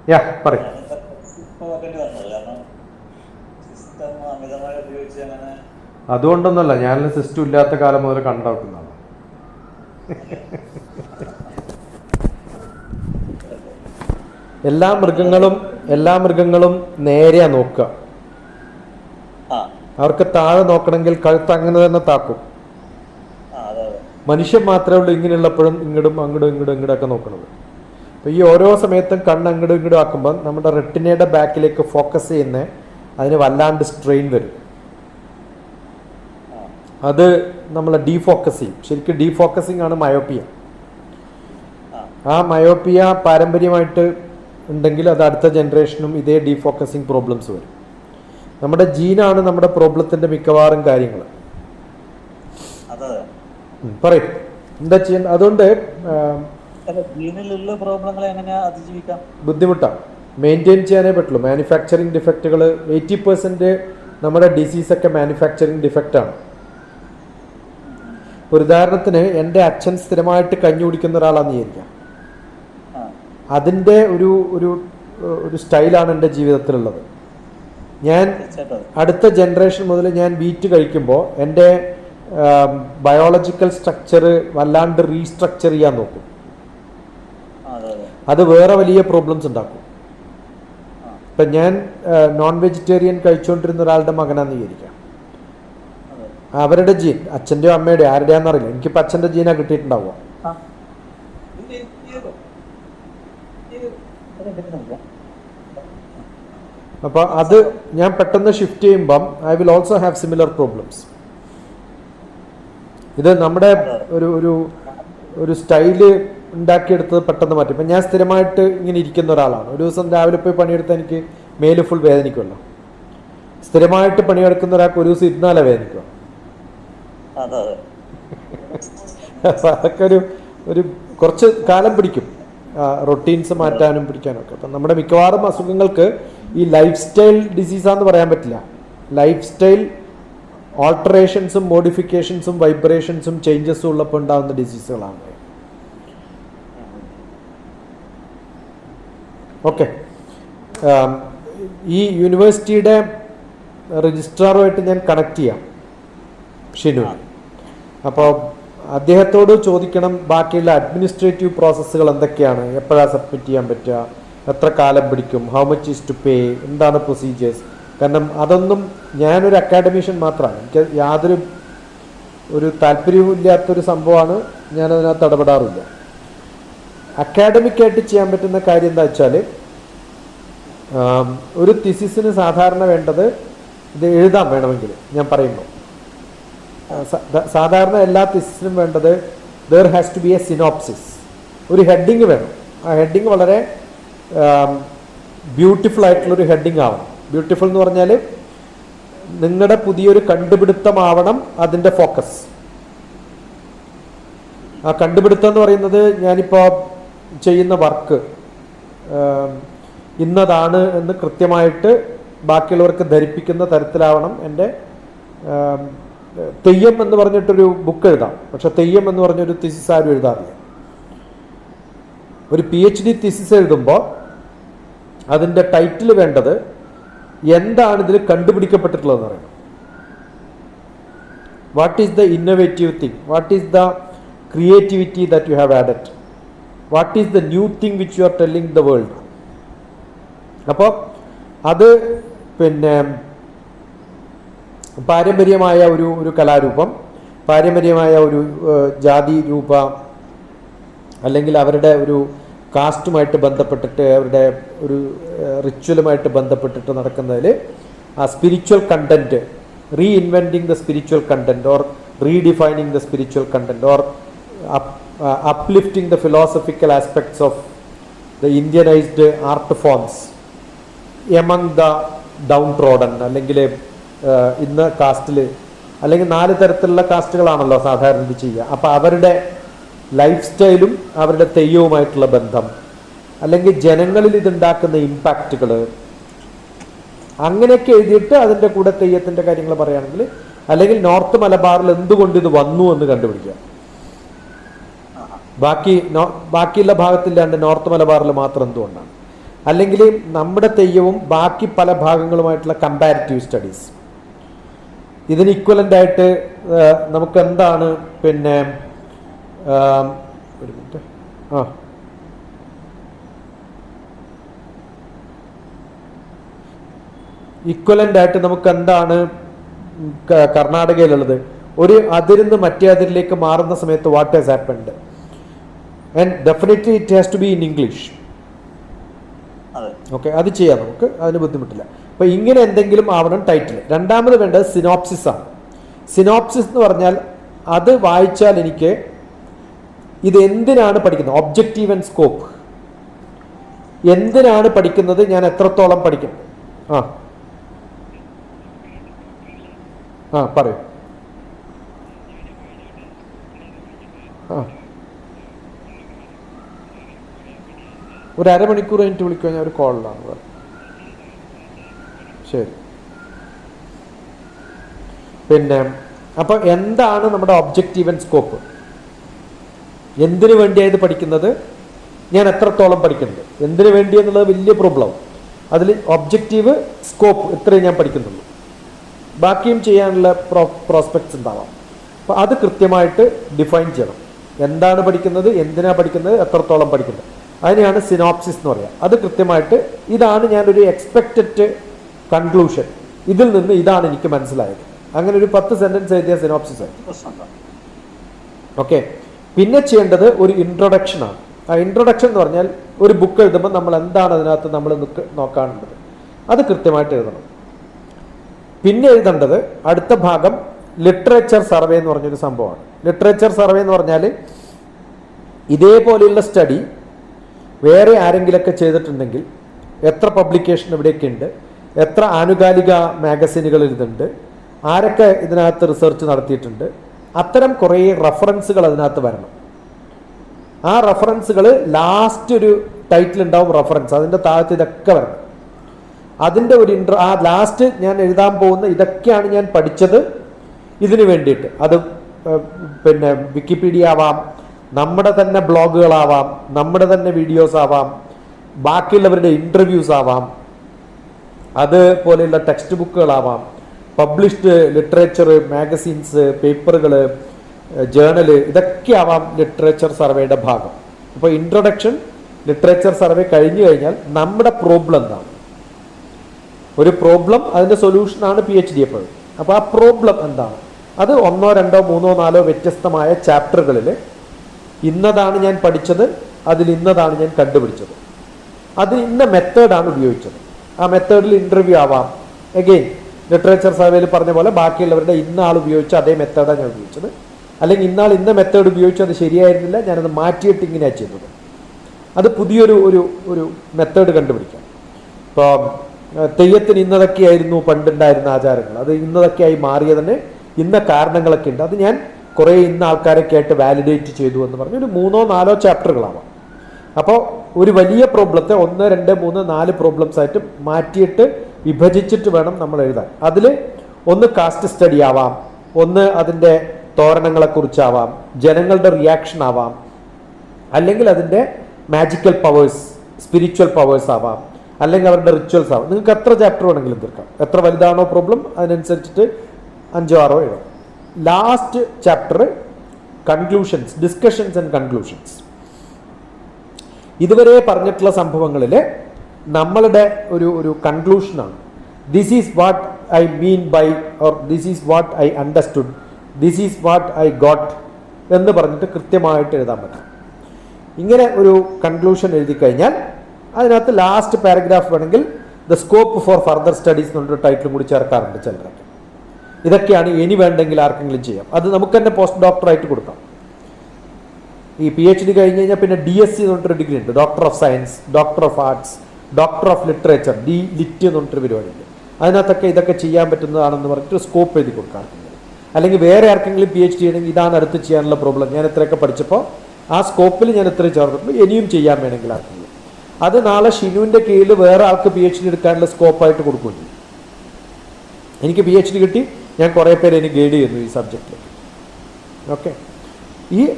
യാ പറയും. അതുകൊണ്ടൊന്നുമല്ല, ഞാൻ സിസ്റ്റം ഇല്ലാത്ത കാലം മുതൽ കണ്ടുവെക്കുന്നതാണ്. എല്ലാ മൃഗങ്ങളും നേരെയാ നോക്കുക. അവർക്ക് താഴെ നോക്കണമെങ്കിൽ കഴുത്ത് അങ്ങനെ തന്നെ താക്കും. മനുഷ്യൻ മാത്രമേ ഉള്ളൂ ഇങ്ങനെയുള്ളപ്പോഴും ഇങ്ങോട്ടും ഇങ്ങോട്ടൊക്കെ നോക്കണത്. അപ്പോൾ ഈ ഓരോ സമയത്തും കണ്ണ് ഇങ്ങോട്ടും ആക്കുമ്പോൾ നമ്മുടെ റെറ്റിനയുടെ ബാക്കിലേക്ക് ഫോക്കസ് ചെയ്യുന്ന അതിന് വല്ലാണ്ട് സ്ട്രെയിൻ വരും. അത് നമ്മളെ ഡീഫോക്കസ് ചെയ്യും. ശരിക്കും ഡീഫോക്കസിങ് ആണ് മയോപ്പിയ. ആ മയോപ്പിയ പാരമ്പര്യമായിട്ട് ഉണ്ടെങ്കിൽ അത് അടുത്ത ജനറേഷനും ഇതേ ഡീഫോക്കസിങ് പ്രോബ്ലംസ് വരും. നമ്മുടെ ജീനാണ് നമ്മുടെ പ്രോബ്ലത്തിൻ്റെ മിക്കവാറും കാര്യങ്ങൾ. പറയും എന്താ ചെയ്യേണ്ട. അതുകൊണ്ട് ബുദ്ധിമുട്ടാണ്, മെയിൻറ്റെയിൻ ചെയ്യാനേ പറ്റുള്ളൂ. മാനുഫാക്ചറിങ് ഡിഫക്റ്റുകൾ 80% നമ്മുടെ ഡിസീസൊക്കെ മാനുഫാക്ചറിങ് ഡിഫക്റ്റാണ്. ഒരു ഉദാഹരണത്തിന് എൻ്റെ അച്ഛൻ സ്ഥിരമായിട്ട് കഞ്ഞി കുടിക്കുന്ന ഒരാളാണെന്ന് വിചാരിക്കാം. അതിൻ്റെ ഒരു സ്റ്റൈലാണ് എൻ്റെ ജീവിതത്തിലുള്ളത്. ഞാൻ അടുത്ത ജനറേഷൻ മുതൽ ഞാൻ വീറ്റ് കഴിക്കുമ്പോൾ എൻ്റെ ബയോളജിക്കൽ സ്ട്രക്ചർ വല്ലാണ്ട് റീസ്ട്രക്ചർ ചെയ്യാൻ നോക്കും. അത് വേറെ വലിയ പ്രോബ്ലംസ് ഉണ്ടാക്കും. ഇപ്പം ഞാൻ നോൺ വെജിറ്റേറിയൻ കഴിച്ചുകൊണ്ടിരുന്ന ഒരാളുടെ മകനാന്ന് വിചാരിക്കാം. അവരുടെ ജീൻ, അച്ഛൻ്റെയോ അമ്മയുടെയോ ആരുടെയാണെന്നറിയില്ല, എനിക്കിപ്പോൾ അച്ഛൻ്റെ ജീനാണ് കിട്ടിയിട്ടുണ്ടാവുക. അപ്പോൾ അത് ഞാൻ പെട്ടെന്ന് ഷിഫ്റ്റ് ചെയ്യുമ്പം I will also have similar problems. ഇത് നമ്മുടെ ഒരു സ്റ്റൈല് ഉണ്ടാക്കിയെടുത്തത് പെട്ടെന്ന് മാറ്റി. ഇപ്പം ഞാൻ സ്ഥിരമായിട്ട് ഇങ്ങനെ ഇരിക്കുന്ന ഒരാളാണ്. ഒരു ദിവസം രാവിലെ പോയി പണിയെടുത്താൽ എനിക്ക് മേല് ഫുൾ വേദനിക്കുമല്ലോ. സ്ഥിരമായിട്ട് പണിയെടുക്കുന്ന ഒരാൾക്ക് ഒരു ദിവസം ഇരുന്നാലേ വേദനിക്കുക. അപ്പം അതൊക്കെ ഒരു കുറച്ച് കാലം പിടിക്കും റൊട്ടീൻസ് മാറ്റാനും പിടിക്കാനും ഒക്കെ. അപ്പം നമ്മുടെ മിക്കവാറും അസുഖങ്ങൾക്ക് ഈ ലൈഫ് സ്റ്റൈൽ ഡിസീസാന്ന് പറയാൻ പറ്റില്ല. ലൈഫ് സ്റ്റൈൽ ഓൾട്ടറേഷൻസും മോഡിഫിക്കേഷൻസും വൈബ്രേഷൻസും ചേഞ്ചസും ഉള്ളപ്പോൾ ഉണ്ടാകുന്ന ഡിസീസുകളാണ്. ഓക്കെ, ഈ യൂണിവേഴ്സിറ്റിയുടെ രജിസ്ട്രാറുമായിട്ട് ഞാൻ കണക്ട് ചെയ്യാം, ഷിനു. അപ്പോൾ അദ്ദേഹത്തോട് ചോദിക്കണം ബാക്കിയുള്ള അഡ്മിനിസ്ട്രേറ്റീവ് പ്രോസസ്സുകൾ എന്തൊക്കെയാണ്, എപ്പോഴാണ് സബ്മിറ്റ് ചെയ്യാൻ പറ്റുക, എത്ര കാലം പിടിക്കും, how much is to pay, എന്താണ് പ്രൊസീജിയേഴ്സ്. കാരണം അതൊന്നും ഞാനൊരു അക്കാഡമീഷ്യൻ മാത്രമാണ്, എനിക്ക് യാതൊരു താല്പര്യവും ഇല്ലാത്തൊരു സംഭവമാണ്. ഞാനതിനകത്ത് ഇടപെടാറില്ല. അക്കാഡമിക്കായിട്ട് ചെയ്യാൻ പറ്റുന്ന കാര്യം എന്താ വെച്ചാൽ, ഒരു തിസിസിന് സാധാരണ വേണ്ടത്, ഇത് എഴുതാൻ വേണമെങ്കിൽ ഞാൻ പറയുമ്പോൾ സാധാരണ എല്ലാ തിസിസിനും വേണ്ടത് there has to be a synopsis, ഒരു ഹെഡിങ് വേണം. ആ ഹെഡിങ് വളരെ ബ്യൂട്ടിഫുൾ ആയിട്ടുള്ളൊരു ഹെഡിങ് ആവണം. ബ്യൂട്ടിഫുൾ എന്ന് പറഞ്ഞാൽ നിങ്ങളുടെ പുതിയൊരു കണ്ടുപിടുത്തമാവണം അതിൻ്റെ ഫോക്കസ്. ആ കണ്ടുപിടുത്തം എന്ന് പറയുന്നത് ഞാനിപ്പോൾ ചെയ്യുന്ന വർക്ക് ഇന്നതാണ് എന്ന് കൃത്യമായിട്ട് ബാക്കിയുള്ളവർക്ക് ധരിപ്പിക്കുന്ന തരത്തിലാവണം. എൻ്റെ തെയ്യം എന്ന് പറഞ്ഞിട്ടൊരു ബുക്ക് എഴുതാം, പക്ഷെ തെയ്യം എന്ന് പറഞ്ഞൊരു തിസിസ് ആരും എഴുതാറില്ല. ഒരു PhD തിസിസ് എഴുതുമ്പോൾ അതിൻ്റെ ടൈറ്റിൽ വേണ്ടത് എന്താണ് ഇതിൽ കണ്ടുപിടിക്കപ്പെട്ടിട്ടുള്ളതെന്ന് പറയണം. What is the innovative thing, what is the creativity that you have added, what is the new thing which you are telling the world. അപ്പോൾ അത് പിന്നെ പാരമ്പര്യമായ ഒരു കലാരൂപം, പാരമ്പര്യമായ ഒരു ജാതി രൂപ, അല്ലെങ്കിൽ അവരുടെ ഒരു കാസ്റ്റുമായിട്ട് ബന്ധപ്പെട്ടിട്ട് അവരുടെ ഒരു റിച്വലുമായിട്ട് ബന്ധപ്പെട്ടിട്ട് നടക്കുന്നതിൽ ആ spiritual content, reinventing the spiritual content or redefining the spiritual content or uplifting the philosophical aspects of the Indianized art forms among the downtrodden. അല്ലെങ്കിൽ ഇന്ന് കാസ്റ്റിൽ അല്ലെങ്കിൽ 4 തരത്തിലുള്ള കാസ്റ്റുകളാണല്ലോ സാധാരണ ഇത് ചെയ്യുക. അപ്പോൾ അവരുടെ ലൈഫ് സ്റ്റൈലും അവരുടെ തെയ്യവുമായിട്ടുള്ള ബന്ധം, അല്ലെങ്കിൽ ജനങ്ങളിൽ ഇതുണ്ടാക്കുന്ന ഇമ്പാക്റ്റുകൾ, അങ്ങനെയൊക്കെ എഴുതിയിട്ട് അതിൻ്റെ കൂടെ തെയ്യത്തിൻ്റെ കാര്യങ്ങൾ പറയുകയാണെങ്കിൽ, അല്ലെങ്കിൽ നോർത്ത് മലബാറിൽ എന്തുകൊണ്ട് ഇത് വന്നു എന്ന് കണ്ടുപിടിക്കുക. ബാക്കിയുള്ള ഭാഗത്തില്ലാണ്ട് നോർത്ത് മലബാറിൽ മാത്രം എന്തുകൊണ്ടാണ്. അല്ലെങ്കിൽ നമ്മുടെ തെയ്യവും ബാക്കി പല ഭാഗങ്ങളുമായിട്ടുള്ള കമ്പാരിറ്റീവ് സ്റ്റഡീസ്. ഇതിന് ഇക്വലൻ്റ് ആയിട്ട് നമുക്ക് എന്താണ് പിന്നെ ഒരു മിനിറ്റ് ഇക്വലൻ്റ് ആയിട്ട് നമുക്ക് എന്താണ് കർണാടകയിലുള്ളത്? ഒരു അതിരിന്ന് മറ്റേ അതിരിലേക്ക് മാറുന്ന സമയത്ത് what has happened, and definitely it has to be in English. Okay, അത് ചെയ്യാം, നമുക്ക് അതിന് ബുദ്ധിമുട്ടില്ല. അപ്പോൾ ഇങ്ങനെ എന്തെങ്കിലും ആവണം ടൈറ്റിൽ. രണ്ടാമത് വേണ്ടത് സിനോപ്സിസ് ആണ്. സിനോപ്സിസ് എന്ന് പറഞ്ഞാൽ അത് വായിച്ചാൽ എനിക്ക് ഇത് എന്തിനാണ് പഠിക്കുന്നത്, ഒബ്ജക്റ്റീവ് ആൻഡ് സ്കോപ്പ്, എന്തിനാണ് പഠിക്കുന്നത്, ഞാൻ എത്രത്തോളം പഠിക്കും. പറയൂ. ഒരു അരമണിക്കൂർ കഴിഞ്ഞിട്ട് വിളിക്കുക, ഞാൻ ഒരു കോളിലാണ്. ശരി. പിന്നെ അപ്പോൾ എന്താണ് നമ്മുടെ ഒബ്ജക്റ്റീവ് ആൻഡ് സ്കോപ്പ്, എന്തിനു വേണ്ടിയാണ് ഇത് പഠിക്കുന്നത്, ഞാൻ എത്രത്തോളം പഠിക്കുന്നുണ്ട്, എന്തിനു വേണ്ടി എന്നുള്ളത് വലിയ പ്രോബ്ലം. അതിൽ ഒബ്ജക്റ്റീവ്, സ്കോപ്പ് ഇത്രയും ഞാൻ പഠിക്കുന്നുള്ളൂ, ബാക്കിയും ചെയ്യാനുള്ള പ്രോസ്പെക്ട്സ് ഉണ്ടാവാം. അപ്പോൾ അത് കൃത്യമായിട്ട് ഡിഫൈൻ ചെയ്യണം. എന്താണ് പഠിക്കുന്നത്, എന്തിനാണ് പഠിക്കുന്നത്, എത്രത്തോളം പഠിക്കുന്നത്, അതിനെയാണ് സിനോപ്സിസ് എന്ന് പറയുക. അത് കൃത്യമായിട്ട് ഇതാണ് ഞാനൊരു എക്സ്പെക്റ്റഡ് കൺക്ലൂഷൻ, ഇതിൽ നിന്ന് ഇതാണ് എനിക്ക് മനസ്സിലായത്, അങ്ങനെ ഒരു 10 സെന്റൻസ് എഴുതിയ സിനോപ്സിസ് ആയി. ഓക്കെ. പിന്നെ ചെയ്യേണ്ടത് ഒരു ഇൻട്രൊഡക്ഷൻ ആണ്. ആ ഇൻട്രൊഡക്ഷൻ എന്ന് പറഞ്ഞാൽ ഒരു ബുക്ക് എഴുതുമ്പോൾ നമ്മൾ എന്താണ് അതിനകത്ത് നമ്മൾ നോക്കാനുള്ളത്, അത് കൃത്യമായിട്ട് എഴുതണം. പിന്നെ എഴുതേണ്ടത് അടുത്ത ഭാഗം ലിറ്ററേച്ചർ സർവേ എന്ന് പറഞ്ഞൊരു സംഭവമാണ്. ലിറ്ററേച്ചർ സർവേ എന്ന് പറഞ്ഞാൽ ഇതേപോലെയുള്ള സ്റ്റഡി വേറെ ആരെങ്കിലൊക്കെ ചെയ്തിട്ടുണ്ടെങ്കിൽ എത്ര പബ്ലിക്കേഷൻ ഇവിടെയൊക്കെ ഉണ്ട്, എത്ര ആനുകാലിക മാഗസിനുകൾ ഇതുണ്ട്, ആരൊക്കെ ഇതിനകത്ത് റിസർച്ച് നടത്തിയിട്ടുണ്ട്, അത്തരം കുറേ റെഫറൻസുകൾ അതിനകത്ത് വരണം. ആ റെഫറൻസുകൾ ലാസ്റ്റ് ഒരു ടൈറ്റിൽ ഉണ്ടാവും, റെഫറൻസ്, അതിൻ്റെ താഴത്ത് ഇതൊക്കെ വരണം. അതിൻ്റെ ഒരു ആ ലാസ്റ്റ് ഞാൻ എഴുതാൻ പോകുന്ന ഇതൊക്കെയാണ് ഞാൻ പഠിച്ചത് ഇതിനു വേണ്ടിയിട്ട്. അത് പിന്നെ വിക്കിപീഡിയ ആവാം, നമ്മുടെ തന്നെ ബ്ലോഗുകളാവാം, നമ്മുടെ തന്നെ വീഡിയോസ് ആവാം, ബാക്കിയുള്ളവരുടെ ഇൻ്റർവ്യൂസ് ആവാം, അതുപോലെയുള്ള ടെക്സ്റ്റ് ബുക്കുകളാവാം, പബ്ലിഷ്ഡ് ലിറ്ററേച്ചർ, മാഗസീൻസ്, പേപ്പറുകൾ, ജേണല്, ഇതൊക്കെ ആവാം ലിറ്ററേച്ചർ സർവേയുടെ ഭാഗം. അപ്പോൾ ഇൻട്രൊഡക്ഷൻ, ലിറ്ററേച്ചർ സർവേ കഴിഞ്ഞു കഴിഞ്ഞാൽ നമ്മുടെ പ്രോബ്ലം എന്താണ്, ഒരു പ്രോബ്ലം, അതിൻ്റെ സൊല്യൂഷനാണ് PhD എപ്പോഴും. അപ്പോൾ ആ പ്രോബ്ലം എന്താണ്, അത് 1, 2, 3, 4 വ്യത്യസ്തമായ ചാപ്റ്ററുകളിൽ ഇന്നതാണ് ഞാൻ പഠിച്ചത്, അതിൽ ഇന്നതാണ് ഞാൻ കണ്ടുപിടിച്ചത്, അത് ഇന്ന മെത്തേഡാണ് ഉപയോഗിച്ചത്. ആ മെത്തേഡിൽ ഇൻ്റർവ്യൂ ആവാം. എഗെയിൻ ലിറ്ററേച്ചർ സർവേയിൽ പറഞ്ഞ പോലെ ബാക്കിയുള്ളവരുടെ ഇന്ന ആൾ ഉപയോഗിച്ച അതേ മെത്തേഡാണ് ഞാൻ ഉപയോഗിച്ചത്, അല്ലെങ്കിൽ ഇന്നാൾ ഇന്ന മെത്തേഡ് ഉപയോഗിച്ചു, അത് ശരിയായിരുന്നില്ല, ഞാനത് മാറ്റിയിട്ട് ഇങ്ങനെയാണ് ചെയ്തത്, അത് പുതിയൊരു ഒരു ഒരു മെത്തേഡ് കണ്ടുപിടിക്കാം. ഇപ്പോൾ തെയ്യത്തിന് ഇന്നതൊക്കെയായിരുന്നു പണ്ടുണ്ടായിരുന്ന ആചാരങ്ങൾ, അത് ഇന്നതൊക്കെയായി മാറിയതിന് ഇന്ന കാരണങ്ങളൊക്കെ ഉണ്ട്, അത് ഞാൻ കുറേ ഇന്ന ആൾക്കാരൊക്കെ ആയിട്ട് വാലിഡേറ്റ് ചെയ്തു എന്ന് പറഞ്ഞ് ഒരു 3, 4 ചാപ്റ്ററുകളാവാം. അപ്പോൾ ഒരു വലിയ പ്രോബ്ലത്തെ 1, 2, 3, 4 പ്രോബ്ലംസ് ആയിട്ട് മാറ്റിയിട്ട് വിഭജിച്ചിട്ട് വേണം നമ്മൾ എഴുതാൻ. അതിൽ ഒന്ന് കാസ്റ്റ് സ്റ്റഡി ആവാം, ഒന്ന് അതിൻ്റെ തോരണങ്ങളെക്കുറിച്ചാവാം, ജനങ്ങളുടെ റിയാക്ഷൻ ആവാം, അല്ലെങ്കിൽ അതിൻ്റെ മാജിക്കൽ പവേഴ്സ്, സ്പിരിച്വൽ പവേഴ്സ് ആവാം, അല്ലെങ്കിൽ അവരുടെ റിച്വൽസ് ആവാം. നിങ്ങൾക്ക് എത്ര ചാപ്റ്റർ വേണമെങ്കിലും തീർക്കാം, എത്ര വലുതാണോ പ്രോബ്ലം അതിനനുസരിച്ചിട്ട് 5, 6 എഴുതാം. Last chapter conclusions, discussions and conclusions. ഇതുവരെ പറഞ്ഞിട്ടുള്ള സംഭവങ്ങളിൽ നമ്മളുടെ ഒരു കൺക്ലൂഷനാണ്. This is what I mean by, or this is what I understood, this is what I got എന്ന് പറഞ്ഞിട്ട് കൃത്യമായിട്ട് എഴുതാൻ പറ്റും. ഇങ്ങനെ ഒരു കൺക്ലൂഷൻ എഴുതി കഴിഞ്ഞാൽ അതിനകത്ത് ലാസ്റ്റ് പാരഗ്രാഫ് വേണമെങ്കിൽ the scope for further studies എന്നുള്ളൊരു ടൈറ്റിലും കൂടി ചേർക്കാറുണ്ട് ചിലരൊക്കെ. ഇതൊക്കെയാണ് ഇനി വേണ്ടെങ്കിൽ ആർക്കെങ്കിലും ചെയ്യാം. അത് നമുക്ക് തന്നെ പോസ്റ്റ് ഡോക്ടറായിട്ട് കൊടുക്കാം. ഈ PhD കഴിഞ്ഞ് കഴിഞ്ഞാൽ പിന്നെ DSc എന്ന് പറഞ്ഞിട്ടൊരു ഡിഗ്രി ഉണ്ട്, doctor of science, doctor of arts, doctor of literature, Litt എന്ന് പറഞ്ഞിട്ടൊരു പരിപാടിയുണ്ട്. അതിനകത്തൊക്കെ ഇതൊക്കെ ചെയ്യാൻ പറ്റുന്നതാണെന്ന് പറഞ്ഞിട്ട് സ്കോപ്പ് എഴുതി കൊടുക്കാം. അല്ലെങ്കിൽ വേറെ ആർക്കെങ്കിലും PhD ചെയ്യണമെങ്കിൽ ഇതാണ് അടുത്ത് ചെയ്യാനുള്ള പ്രോബ്ലം, ഞാൻ ഇത്രയൊക്കെ പഠിച്ചപ്പോൾ ആ സ്കോപ്പിൽ ഞാൻ ഇത്രയും ചേർന്നിട്ടുണ്ട്, ഇനിയും ചെയ്യാൻ വേണമെങ്കിൽ ആർക്കെങ്കിലും അത് നാളെ ഷിനുവിൻ്റെ കീഴിൽ വേറെ ആൾക്ക് PhD എടുക്കാനുള്ള സ്കോപ്പായിട്ട് കൊടുക്കുകയും ചെയ്യും. എനിക്ക് PhD കിട്ടി, ഞാൻ കുറേ പേര് എനിക്ക് ഗൈഡ് ചെയ്യുന്നു ഈ സബ്ജക്റ്റിൽ. ഓക്കെ.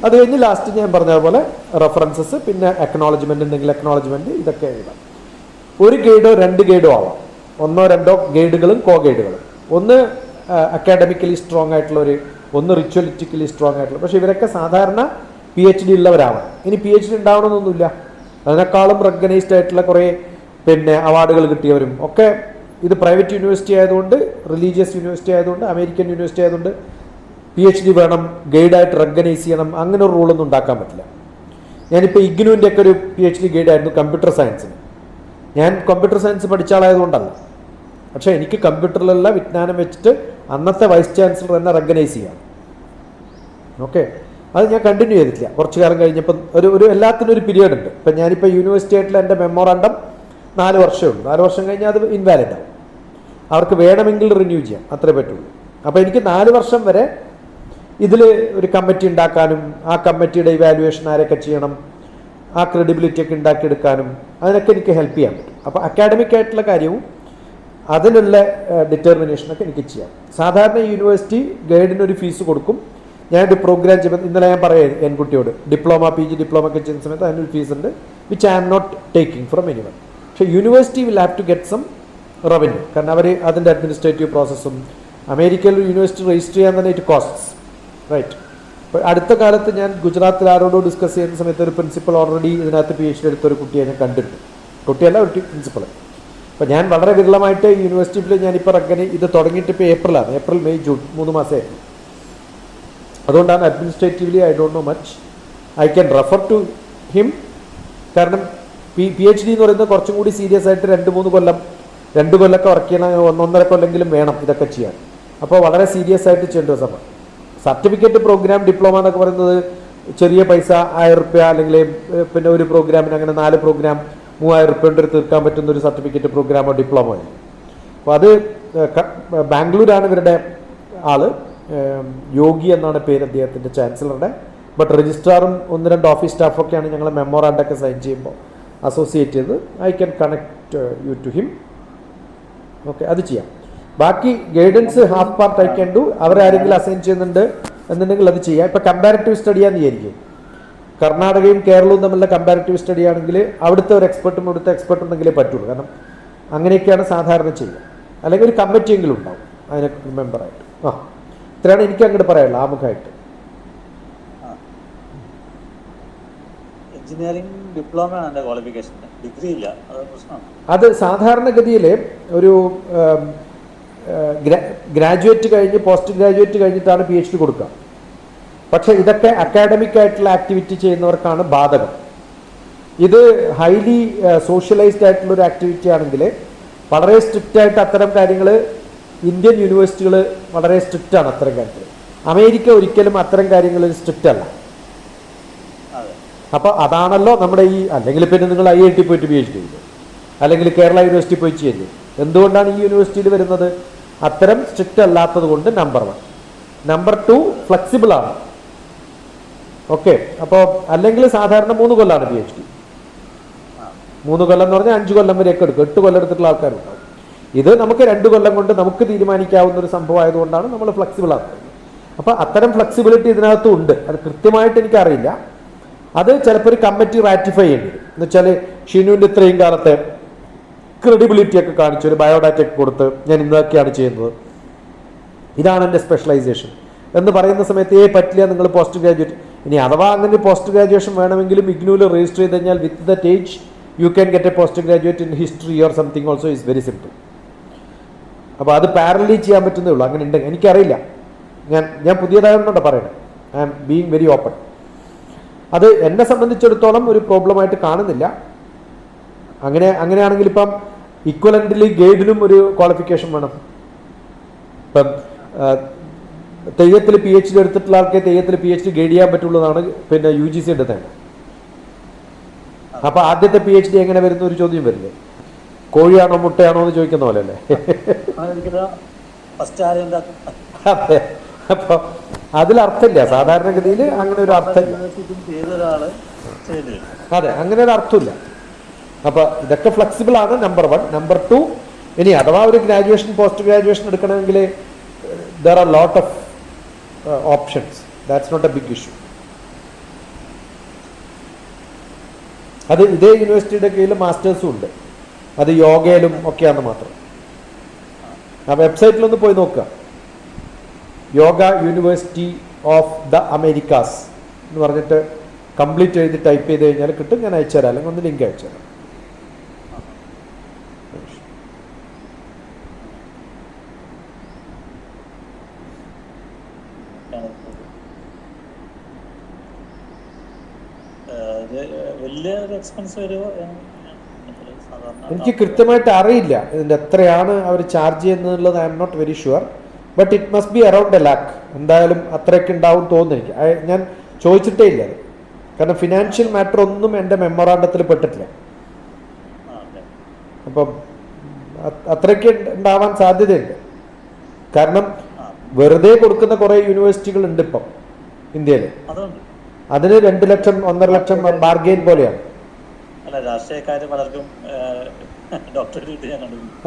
അത് കഴിഞ്ഞ് ലാസ്റ്റ് ഞാൻ പറഞ്ഞ പോലെ റെഫറൻസസ്, പിന്നെ അക്നോളജ്മെൻറ്റ് ഉണ്ടെങ്കിൽ അക്നോളജ്മെൻറ്റ്, ഇതൊക്കെ എഴുതാം. ഒരു ഗൈഡോ 2 ഗൈഡോ ആവാം, 1-2 ഗൈഡുകളും കോ ഗൈഡുകളും. ഒന്ന് അക്കാഡമിക്കലി സ്ട്രോങ് ആയിട്ടുള്ളവർ, ഒന്ന് റിച്വലിറ്റിക്കലി സ്ട്രോങ് ആയിട്ടുള്ള. പക്ഷേ ഇവരൊക്കെ സാധാരണ PhD ഉള്ളവരാവണം. ഇനി PhD ഉണ്ടാവണമെന്നൊന്നുമില്ല. അതിനേക്കാളും റെക്കഗ്നൈസ്ഡ് ആയിട്ടുള്ള കുറേ അവാർഡുകൾ കിട്ടിയവരും ഒക്കെ. ഇത് പ്രൈവറ്റ് യൂണിവേഴ്സിറ്റി ആയതുകൊണ്ട്, റിലീജിയസ് യൂണിവേഴ്സിറ്റി ആയതുകൊണ്ട്, അമേരിക്കൻ യൂണിവേഴ്സിറ്റി ആയതുകൊണ്ട് PhD വേണം, ഗൈഡായിട്ട് റെക്കഗ്നൈസ് ചെയ്യണം, അങ്ങനെ ഒരു റൂളൊന്നും ഉണ്ടാക്കാൻ പറ്റില്ല. ഞാനിപ്പോൾ ഇഗ്നുവിൻ്റെ ഒക്കെ ഒരു PhD ഗൈഡായിരുന്നു കമ്പ്യൂട്ടർ സയൻസിന്. ഞാൻ കമ്പ്യൂട്ടർ സയൻസ് പഠിച്ച ആളായതുകൊണ്ടല്ല, പക്ഷേ എനിക്ക് കമ്പ്യൂട്ടറിലുള്ള വിജ്ഞാനം വെച്ചിട്ട് അന്നത്തെ വൈസ് ചാൻസലർ തന്നെ റെക്കഗ്നൈസ് ചെയ്യാം. ഓക്കെ, അത് ഞാൻ കണ്ടിന്യൂ ചെയ്തിട്ടില്ല. കുറച്ച് കാലം കഴിഞ്ഞപ്പോൾ ഒരു എല്ലാത്തിനും ഒരു പീരീഡ് ഉണ്ട്. ഇപ്പം ഞാനിപ്പോൾ യൂണിവേഴ്സിറ്റി ആയിട്ടുള്ള എൻ്റെ മെമ്മോറാണ്ടം 4 വർഷമേ ഉള്ളൂ. 4 വർഷം കഴിഞ്ഞാൽ അത് ഇൻവാലിഡ് ആവും. അവർക്ക് വേണമെങ്കിൽ റിന്യൂ ചെയ്യാം, അത്രേ പറ്റുള്ളൂ. അപ്പോൾ എനിക്ക് 4 വർഷം വരെ ഇതിൽ ഒരു കമ്മിറ്റി ഉണ്ടാക്കാനും ആ കമ്മിറ്റിയുടെ ഇവാലുവേഷൻ ആരൊക്കെ ചെയ്യണം, ആ ക്രെഡിബിലിറ്റി ഒക്കെ ഉണ്ടാക്കിയെടുക്കാനും അതിനൊക്കെ എനിക്ക് ഹെൽപ്പ് ചെയ്യാൻ പറ്റും. അപ്പോൾ അക്കാഡമിക് ആയിട്ടുള്ള കാര്യവും അതിനുള്ള ഡിറ്റർമിനേഷനൊക്കെ എനിക്ക് ചെയ്യാം. സാധാരണ യൂണിവേഴ്സിറ്റി ഗൈഡിനൊരു ഫീസ് കൊടുക്കും. ഞാനൊരു പ്രോഗ്രാം ചെയ്യുമ്പോൾ ഇന്നലെ ഞാൻ പറയാം എൻകുട്ടിയോട്, ഡിപ്ലോമ PG ഡിപ്ലോമ ഒക്കെ ചെയ്യുന്ന സമയത്ത് അതിനൊരു ഫീസ് ഉണ്ട്, which I am not taking from anyone. പക്ഷേ university will have to get some revenue, കാരണം അവർ അതിൻ്റെ അഡ്മിനിസ്ട്രേറ്റീവ് പ്രോസസ്സും അമേരിക്കയിൽ യൂണിവേഴ്സിറ്റി രജിസ്റ്റർ ചെയ്യാൻ തന്നെ ഇറ്റ് കോസ്റ്റ്സ്, റൈറ്റ്. അപ്പോൾ അടുത്ത കാലത്ത് ഞാൻ ഗുജറാത്തിൽ ആരോടോ ഡിസ്കസ് ചെയ്യുന്ന സമയത്ത് ഒരു പ്രിൻസിപ്പൾ ഓൾറെഡി ഇതിനകത്ത് PhD എടുത്തൊരു കുട്ടിയെ ഞാൻ കണ്ടിട്ടുണ്ട്. കുട്ടിയല്ല, ഒരു പ്രിൻസിപ്പൾ. അപ്പോൾ ഞാൻ വളരെ വിരളമായിട്ട് യൂണിവേഴ്സിറ്റിയിൽ ഞാനിപ്പോൾ ഇത് തുടങ്ങിയിട്ട് ഇപ്പോൾ ഏപ്രിലാണ്, ഏപ്രിൽ മെയ് ജൂൺ 3 മാസമായിരുന്നു. അതുകൊണ്ടാണ് administratively I don't know much. I can refer to him. കാരണം PhD എന്ന് പറയുന്നത് കുറച്ചും കൂടി സീരിയസ് ആയിട്ട് 2-3 കൊല്ലം 2 കൊല്ലമൊക്കെ വർക്ക് ചെയ്യണം, 1-1.5 കൊല്ലെങ്കിലും വേണം ഇതൊക്കെ ചെയ്യാൻ. അപ്പോൾ വളരെ സീരിയസ് ആയിട്ട് ചെയ്യേണ്ട സമയം. സർട്ടിഫിക്കറ്റ് പ്രോഗ്രാം ഡിപ്ലോമ എന്നൊക്കെ പറയുന്നത് ചെറിയ പൈസ, 1000 രൂപ, അല്ലെങ്കിൽ ഒരു പ്രോഗ്രാമിന് അങ്ങനെ 4 പ്രോഗ്രാം 3000 രൂപ കൊണ്ട് തീർക്കാൻ പറ്റുന്ന ഒരു സർട്ടിഫിക്കറ്റ് പ്രോഗ്രാമോ ഡിപ്ലോമയോ. അപ്പോൾ അത് ബാംഗ്ലൂരാണ് ഇവരുടെ ആള്, യോഗി എന്നാണ് പേര് അദ്ദേഹത്തിൻ്റെ ചാൻസലറുടെ. ബട്ട് രജിസ്ട്രാറും 1-2 ഓഫീസ് സ്റ്റാഫൊക്കെയാണ് ഞങ്ങൾ മെമ്മോറാണ്ടൊക്കെ സൈൻ ചെയ്യുമ്പോൾ അസോസിയേറ്റ് ചെയ്ത്. I can connect you to him. Okay, അത് ചെയ്യാം. ബാക്കി guidance half part I can do. അവരാരെങ്കിലും അസൈൻ ചെയ്യുന്നുണ്ട് എന്നുണ്ടെങ്കിൽ അത് ചെയ്യാം. ഇപ്പോൾ കമ്പാരിറ്റീവ് സ്റ്റഡിയാന്ന് വിചാരിക്കും, കർണാടകയും കേരളവും തമ്മിലുള്ള കമ്പാരിറ്റീവ് സ്റ്റഡി ആണെങ്കിൽ അവിടുത്തെ ഒരു എക്സ്പെർട്ടും ഇവിടുത്തെ എക്സ്പെർട്ടും ഉണ്ടെങ്കിലേ പറ്റുള്ളൂ. കാരണം അങ്ങനെയൊക്കെയാണ് സാധാരണ ചെയ്യുക. അല്ലെങ്കിൽ ഒരു കമ്മിറ്റിയെങ്കിലും ഉണ്ടാവും അതിനെ മെമ്പറായിട്ട്. ഇത്രയാണ് എനിക്ക് അങ്ങോട്ട് പറയാനുള്ളത് ആമുഖമായിട്ട്. എഞ്ചിനീയറിംഗ് ഡിപ്ലോമയാണ് എൻ്റെ ക്വാളിഫിക്കേഷൻ, ഡിഗ്രി ഇല്ല, അത് പ്രശ്നമാണ്. അത് സാധാരണഗതിയിൽ ഒരു ഗ്രാജുവേറ്റ് കഴിഞ്ഞ് പോസ്റ്റ് ഗ്രാജുവേറ്റ് കഴിഞ്ഞിട്ടാണ് PhD കൊടുക്കുക. പക്ഷേ ഇതൊക്കെ അക്കാഡമിക് ആയിട്ടുള്ള ആക്ടിവിറ്റി ചെയ്യുന്നവർക്കാണ് ബാധകം. ഇത് ഹൈലി സോഷ്യലൈസ്ഡ് ആയിട്ടുള്ള ഒരു ആക്ടിവിറ്റി ആണെങ്കിൽ വളരെ സ്ട്രിക്റ്റ് ആയിട്ട് അത്തരം കാര്യങ്ങൾ ഇന്ത്യൻ യൂണിവേഴ്സിറ്റികൾ വളരെ സ്ട്രിക്റ്റ് ആണ് അത്തരം കാര്യത്തിൽ. അമേരിക്ക ഒരിക്കലും അത്തരം കാര്യങ്ങളിൽ സ്ട്രിക്റ്റ് അല്ല. അപ്പോൾ അതാണല്ലോ നമ്മുടെ അല്ലെങ്കിൽ പിന്നെ നിങ്ങൾ IIT പോയിട്ട് PhD ചെയ്തു, അല്ലെങ്കിൽ കേരള യൂണിവേഴ്സിറ്റി പോയി ചെയ്തു. എന്തുകൊണ്ടാണ് ഈ യൂണിവേഴ്സിറ്റിയിൽ വരുന്നത്? അത്തരം സ്ട്രിക്റ്റ് അല്ലാത്തത് കൊണ്ട്. നമ്പർ 1. നമ്പർ 2, ഫ്ലെക്സിബിൾ ആണ്. ഓക്കെ, അപ്പോൾ അല്ലെങ്കിൽ സാധാരണ 3 കൊല്ലമാണ് PhD. 3 കൊല്ലം എന്ന് പറഞ്ഞാൽ 5 കൊല്ലം വരെയൊക്കെ എടുക്കും. 8 കൊല്ലം എടുത്തിട്ടുള്ള ആൾക്കാരുണ്ടാവും. ഇത് നമുക്ക് 2 കൊല്ലം കൊണ്ട് നമുക്ക് തീരുമാനിക്കാവുന്ന ഒരു സംഭവം ആയതുകൊണ്ടാണ് നമ്മൾ ഫ്ലെക്സിബിൾ ആക്കുന്നത്. അപ്പോൾ അത്തരം ഫ്ലെക്സിബിലിറ്റി ഇതിനകത്തും ഉണ്ട്. അത് കൃത്യമായിട്ട് എനിക്കറിയില്ല. അത് ചിലപ്പോൾ ഒരു കമ്മിറ്റി റാറ്റിഫൈ ചെയ്യേണ്ടി വരും. എന്ന് വെച്ചാൽ ഷിനുവിൻ്റെ ഇത്രയും കാലത്തെ ക്രെഡിബിലിറ്റി ഒക്കെ കാണിച്ചു, ഒരു ബയോഡാറ്റ ഒക്കെ കൊടുത്ത് ഞാൻ ഇന്നൊക്കെയാണ് ചെയ്യുന്നത്, ഇതാണ് എൻ്റെ സ്പെഷ്യലൈസേഷൻ എന്ന് പറയുന്ന സമയത്ത് പറ്റില്ല, നിങ്ങൾ പോസ്റ്റ് ഗ്രാജുവേറ്റ്. ഇനി അഥവാ അങ്ങനെ പോസ്റ്റ് ഗ്രാജുവേഷൻ വേണമെങ്കിലും ഇഗ്നൂവിൽ രജിസ്റ്റർ ചെയ്ത് കഴിഞ്ഞാൽ വിത്ത് that age you can get A post graduate in history or something also is very simple. അപ്പോൾ അത് പാരലി ചെയ്യാൻ പറ്റുന്നേ ഉള്ളൂ. അങ്ങനെ ഉണ്ടെങ്കിൽ എനിക്കറിയില്ല, ഞാൻ പുതിയതായതുകൊണ്ടാണ് പറയണത്. I am being very open. അത് എന്നെ സംബന്ധിച്ചിടത്തോളം ഒരു പ്രോബ്ലമായിട്ട് കാണുന്നില്ല. അങ്ങനെയാണെങ്കിൽ ഇപ്പം ഇക്വലൻ്റലി ഗൈഡിനും ഒരു ക്വാളിഫിക്കേഷൻ വേണം. ഇപ്പം തെയ്യത്തിൽ PhD എടുത്തിട്ടുള്ള ആൾക്ക് തെയ്യത്തിൽ PhD ഗൈഡ് ചെയ്യാൻ പറ്റുള്ളൂ എന്നാണ് പിന്നെ UGCയുടെ തന്നെ. അപ്പോൾ ആദ്യത്തെ PhD എങ്ങനെ വരുന്ന ഒരു ചോദ്യം വരില്ലേ? കോഴിയാണോ മുട്ടയാണോ എന്ന് ചോദിക്കുന്ന പോലെ അല്ലേ? അതെ. അപ്പോൾ അതിലർത്ഥമില്ല, സാധാരണഗതിയിൽ അങ്ങനെ ഒരു അർത്ഥമില്ല. അതെ, അങ്ങനെ ഒരു അർത്ഥമില്ല. അപ്പോൾ ഇതൊക്കെ ഫ്ലെക്സിബിൾ ആണ്. നമ്പർ 1. നമ്പർ 2, ഇനി അഥവാ ഒരു ഗ്രാജുവേഷൻ പോസ്റ്റ് ഗ്രാജുവേഷൻ എടുക്കണമെങ്കിൽ there are lot of options. That's not a big issue. അത് ഇതേ യൂണിവേഴ്സിറ്റിയുടെ കീഴിൽ മാസ്റ്റേഴ്സും ഉണ്ട്. അത് യോഗയിലും ഒക്കെയാണെന്ന് മാത്രം. ആ വെബ്സൈറ്റിലൊന്ന് പോയി നോക്കുക. Yoga university of the Americas എന്ന് പറഞ്ഞിട്ട് കംപ്ലീറ്റ് എഴുതി ടൈപ്പ് ചെയ്ത് കഴിഞ്ഞാൽ കിട്ടും. ഞാൻ അയച്ചുതരാം, അല്ലെങ്കിൽ ഒന്ന് ലിങ്ക് അയച്ചുതരാം. എനിക്ക് കൃത്യമായിട്ട് അറിയില്ല ഇതിൻ്റെ എത്രയാണ് അവർ ചാർജ് ചെയ്യുന്നത്. I'm not very sure, but it must be around 1 lakh. എന്തായാലും അത്രയൊക്കെ ഉണ്ടാവും തോന്നുന്നു എനിക്ക്. ഞാൻ ചോദിച്ചിട്ടേ ഇല്ല അത്, കാരണം ഫിനാൻഷ്യൽ മാറ്റർ ഒന്നും എൻ്റെ മെമ്മോറാണ്ടത്തിൽ പെട്ടിട്ടില്ല. അപ്പം അത്രയ്ക്ക് ഉണ്ടാവാൻ സാധ്യതയുണ്ട്. കാരണം വെറുതെ കൊടുക്കുന്ന കുറേ യൂണിവേഴ്സിറ്റികൾ ഉണ്ട് ഇപ്പം ഇന്ത്യയിൽ. അതിന് 2 ലക്ഷം 1.5 ലക്ഷം ബാർഗെയിൻ പോലെയാണ്.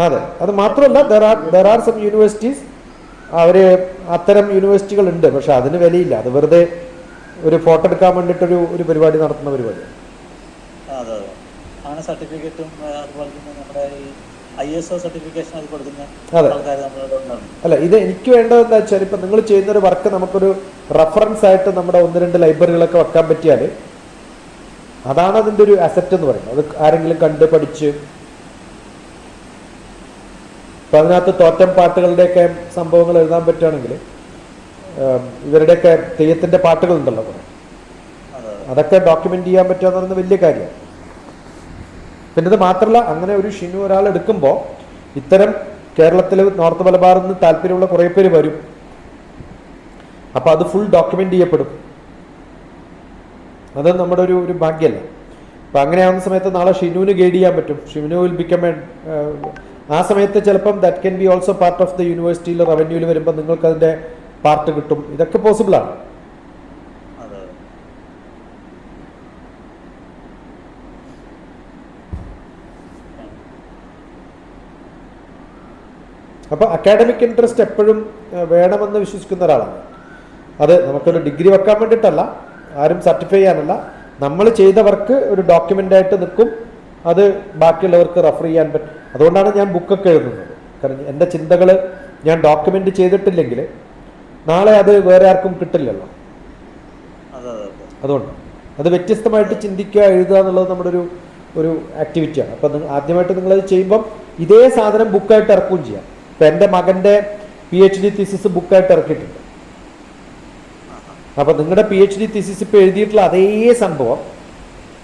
അതെ, അത് മാത്രമല്ല, ദർ ആർ സം യൂണിവേഴ്സിറ്റീസ്, അവർ അത്തരം യൂണിവേഴ്സിറ്റികൾ ഉണ്ട്, പക്ഷെ അതിന് വിലയില്ല. അത് വെറുതെ ഒരു ഫോട്ടോ എടുക്കാൻ വേണ്ടിയിട്ടൊരു ഒരു പരിപാടി നടത്തുന്ന പരിപാടിയാണ്. അതെ, അല്ല, ഇത് എനിക്ക് വേണ്ടത് എന്താ വെച്ചാൽ, ഇപ്പം നിങ്ങൾ ചെയ്യുന്നൊരു വർക്ക് നമുക്കൊരു റെഫറൻസ് ആയിട്ട് നമ്മുടെ 1-2 ലൈബ്രറികളൊക്കെ വെക്കാൻ പറ്റിയാൽ അതാണ് അതിൻ്റെ ഒരു അസറ്റ് എന്ന് പറയുന്നത്. അത് ആരെങ്കിലും കണ്ട് പഠിച്ച്, ഇപ്പം അതിനകത്ത് തോറ്റം പാട്ടുകളുടെയൊക്കെ സംഭവങ്ങൾ എഴുതാൻ പറ്റുകയാണെങ്കിൽ, ഇവരുടെയൊക്കെ തെയ്യത്തിൻ്റെ പാട്ടുകളുണ്ടല്ലോ കുറേ, അതൊക്കെ ഡോക്യുമെൻ്റ് ചെയ്യാൻ പറ്റുക എന്ന് പറയുന്നത് വലിയ കാര്യമാണ്. പിന്നെ ഇത് മാത്രമല്ല, അങ്ങനെ ഒരു ഷിനു ഒരാൾ എടുക്കുമ്പോൾ ഇത്തരം കേരളത്തിൽ നോർത്ത് മലബാറിൽ നിന്ന് താല്പര്യമുള്ള കുറേ പേര് വരും. അപ്പോൾ അത് ഫുൾ ഡോക്യുമെൻ്റ് ചെയ്യപ്പെടും. അത് നമ്മുടെ ഒരു ഭാഗ്യമല്ല. അപ്പം അങ്ങനെയാവുന്ന സമയത്ത് നാളെ ഷിനുവിന് ഗൈഡ് ചെയ്യാൻ പറ്റും. ഷിനു വിൽ ബിക്കം ആ സമയത്ത് ചിലപ്പം that can be also part of the യൂണിവേഴ്സിറ്റിയിൽ റവന്യൂവിൽ വരുമ്പോൾ നിങ്ങൾക്ക് അതിൻ്റെ പാർട്ട് കിട്ടും. ഇതൊക്കെ പോസിബിളാണ്. അപ്പോൾ അക്കാഡമിക് ഇൻട്രസ്റ്റ് എപ്പോഴും വേണമെന്ന് വിശ്വസിക്കുന്ന ഒരാളാണ്. അത് നമുക്കൊരു ഡിഗ്രി വെക്കാൻ വേണ്ടിയിട്ടല്ല, ആരും സർട്ടിഫൈ ചെയ്യാനല്ല. നമ്മൾ ചെയ്ത വർക്ക് ഒരു ഡോക്യുമെൻ്റായിട്ട് നിൽക്കും, അത് ബാക്കിയുള്ളവർക്ക് റെഫർ ചെയ്യാൻ പറ്റും. അതുകൊണ്ടാണ് ഞാൻ ബുക്കൊക്കെ എഴുതുന്നത്. കാരണം എൻ്റെ ചിന്തകൾ ഞാൻ ഡോക്യുമെൻ്റ് ചെയ്തിട്ടില്ലെങ്കിൽ നാളെ അത് വേറെ ആർക്കും കിട്ടില്ലല്ലോ. അതുകൊണ്ട് അത് വ്യത്യസ്തമായിട്ട് ചിന്തിക്കുക, എഴുതുക എന്നുള്ളത് നമ്മുടെ ഒരു ആക്ടിവിറ്റിയാണ്. അപ്പം ആദ്യമായിട്ട് നിങ്ങളത് ചെയ്യുമ്പം ഇതേ സാധനം ബുക്കായിട്ട് ഇറക്കുകയും ചെയ്യാം. ഇപ്പം എൻ്റെ മകൻ്റെ PhD തീസിസ് ബുക്കായിട്ട് ഇറക്കിയിട്ടുണ്ട്. അപ്പം നിങ്ങളുടെ PhD തീസിസ് ഇപ്പോൾ എഴുതിയിട്ടുള്ള അതേ സംഭവം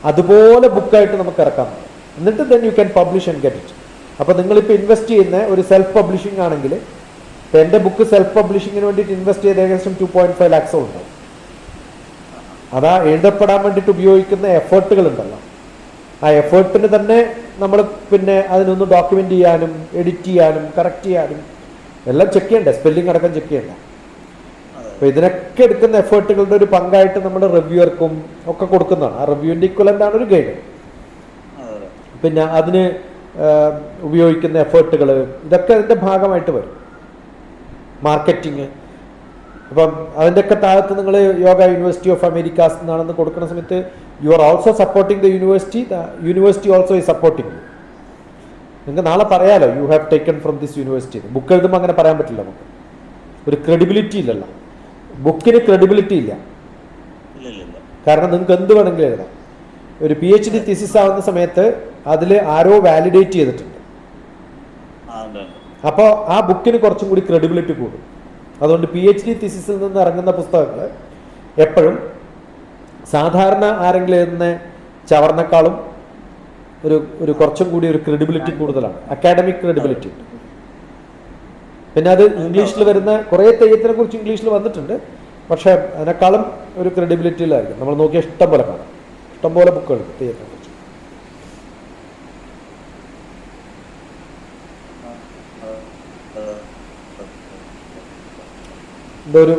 അതുപോലെ ബുക്കായിട്ട് നമുക്ക് ഇറക്കാൻ പറ്റും. എന്നിട്ട് then you can publish and get it. അപ്പോൾ നിങ്ങളിപ്പോൾ ഇൻവെസ്റ്റ് ചെയ്യുന്ന ഒരു സെൽഫ് പബ്ലിഷിംഗ് ആണെങ്കിൽ, ഇപ്പം എൻ്റെ ബുക്ക് സെൽഫ് പബ്ലിഷിങ്ങിന് വേണ്ടിയിട്ട് ഇൻവെസ്റ്റ് ചെയ്ത് ഏകദേശം 2.5 lakhs ഉണ്ടാവും. അതാ എഴുതപ്പെടാൻ വേണ്ടിയിട്ട് ഉപയോഗിക്കുന്ന എഫേർട്ടുകൾ ഉണ്ടല്ലോ, ആ എഫേർട്ടിന് തന്നെ നമ്മൾ പിന്നെ അതിനൊന്ന് ഡോക്യുമെൻ്റ് ചെയ്യാനും എഡിറ്റ് ചെയ്യാനും കറക്റ്റ് ചെയ്യാനും എല്ലാം ചെക്ക് ചെയ്യണ്ടേ, സ്പെല്ലിംഗ് അടക്കം ചെക്ക് ചെയ്യണ്ടേ. അപ്പോൾ ഇതിനൊക്കെ എടുക്കുന്ന എഫേർട്ടുകളുടെ ഒരു പങ്കായിട്ട് നമ്മൾ റിവ്യൂവർക്കും ഒക്കെ കൊടുക്കുന്നതാണ്. ആ റിവ്യൂവിൻ്റെ ഇക്വലൻ്റ് ആണ് ഒരു ഗൈഡ്. പിന്നെ അതിന് ഉപയോഗിക്കുന്ന എഫേർട്ടുകൾ ഇതൊക്കെ അതിൻ്റെ ഭാഗമായിട്ട് വരും. മാർക്കറ്റിങ്, അപ്പം അതിൻ്റെയൊക്കെ താഴത്ത് നിങ്ങൾ യോഗ യൂണിവേഴ്സിറ്റി ഓഫ് അമേരിക്കാസ് എന്നാണെന്ന് കൊടുക്കുന്ന സമയത്ത് you are also supporting the university also ഈ സപ്പോർട്ടിങ്. നിങ്ങൾക്ക് നാളെ പറയാലോ you have taken from this university. Book എഴുതുമ്പോൾ അങ്ങനെ പറയാൻ പറ്റില്ല. നമുക്ക് ഒരു ക്രെഡിബിലിറ്റി ഇല്ലല്ലോ, ബുക്കിന് ക്രെഡിബിലിറ്റി ഇല്ല. കാരണം നിങ്ങൾക്ക് എന്ത് വേണമെങ്കിലും എഴുതാം. ഒരു PhD തീസിസ് ആവുന്ന സമയത്ത് അതിൽ ആരോ വാലിഡേറ്റ് ചെയ്തിട്ടുണ്ട്. അപ്പോൾ ആ ബുക്കിന് കുറച്ചും കൂടി ക്രെഡിബിലിറ്റി കൂടും. അതുകൊണ്ട് PhD തീസിസിൽ നിന്ന് ഇറങ്ങുന്ന പുസ്തകങ്ങൾ എപ്പോഴും സാധാരണ ആരെങ്കിലും എഴുതുന്ന ചവർണക്കാളും ഒരു കുറച്ചും കൂടി ഒരു ക്രെഡിബിലിറ്റി കൂടുതലാണ്, അക്കാഡമിക് ക്രെഡിബിലിറ്റി. പിന്നെ അത് ഇംഗ്ലീഷിൽ വരുന്ന കുറേ തെയ്യത്തിനെ കുറിച്ച് ഇംഗ്ലീഷിൽ വന്നിട്ടുണ്ട്, പക്ഷേ അതിനേക്കാളും ഒരു ക്രെഡിബിലിറ്റിയിലായിരിക്കും. നമ്മൾ നോക്കിയാൽ ഇഷ്ടം പോലെ കാണാം, ഇഷ്ടം പോലെ ബുക്കുകൾ തെയ്യത്തിനെ കുറിച്ച്. ഇതൊരു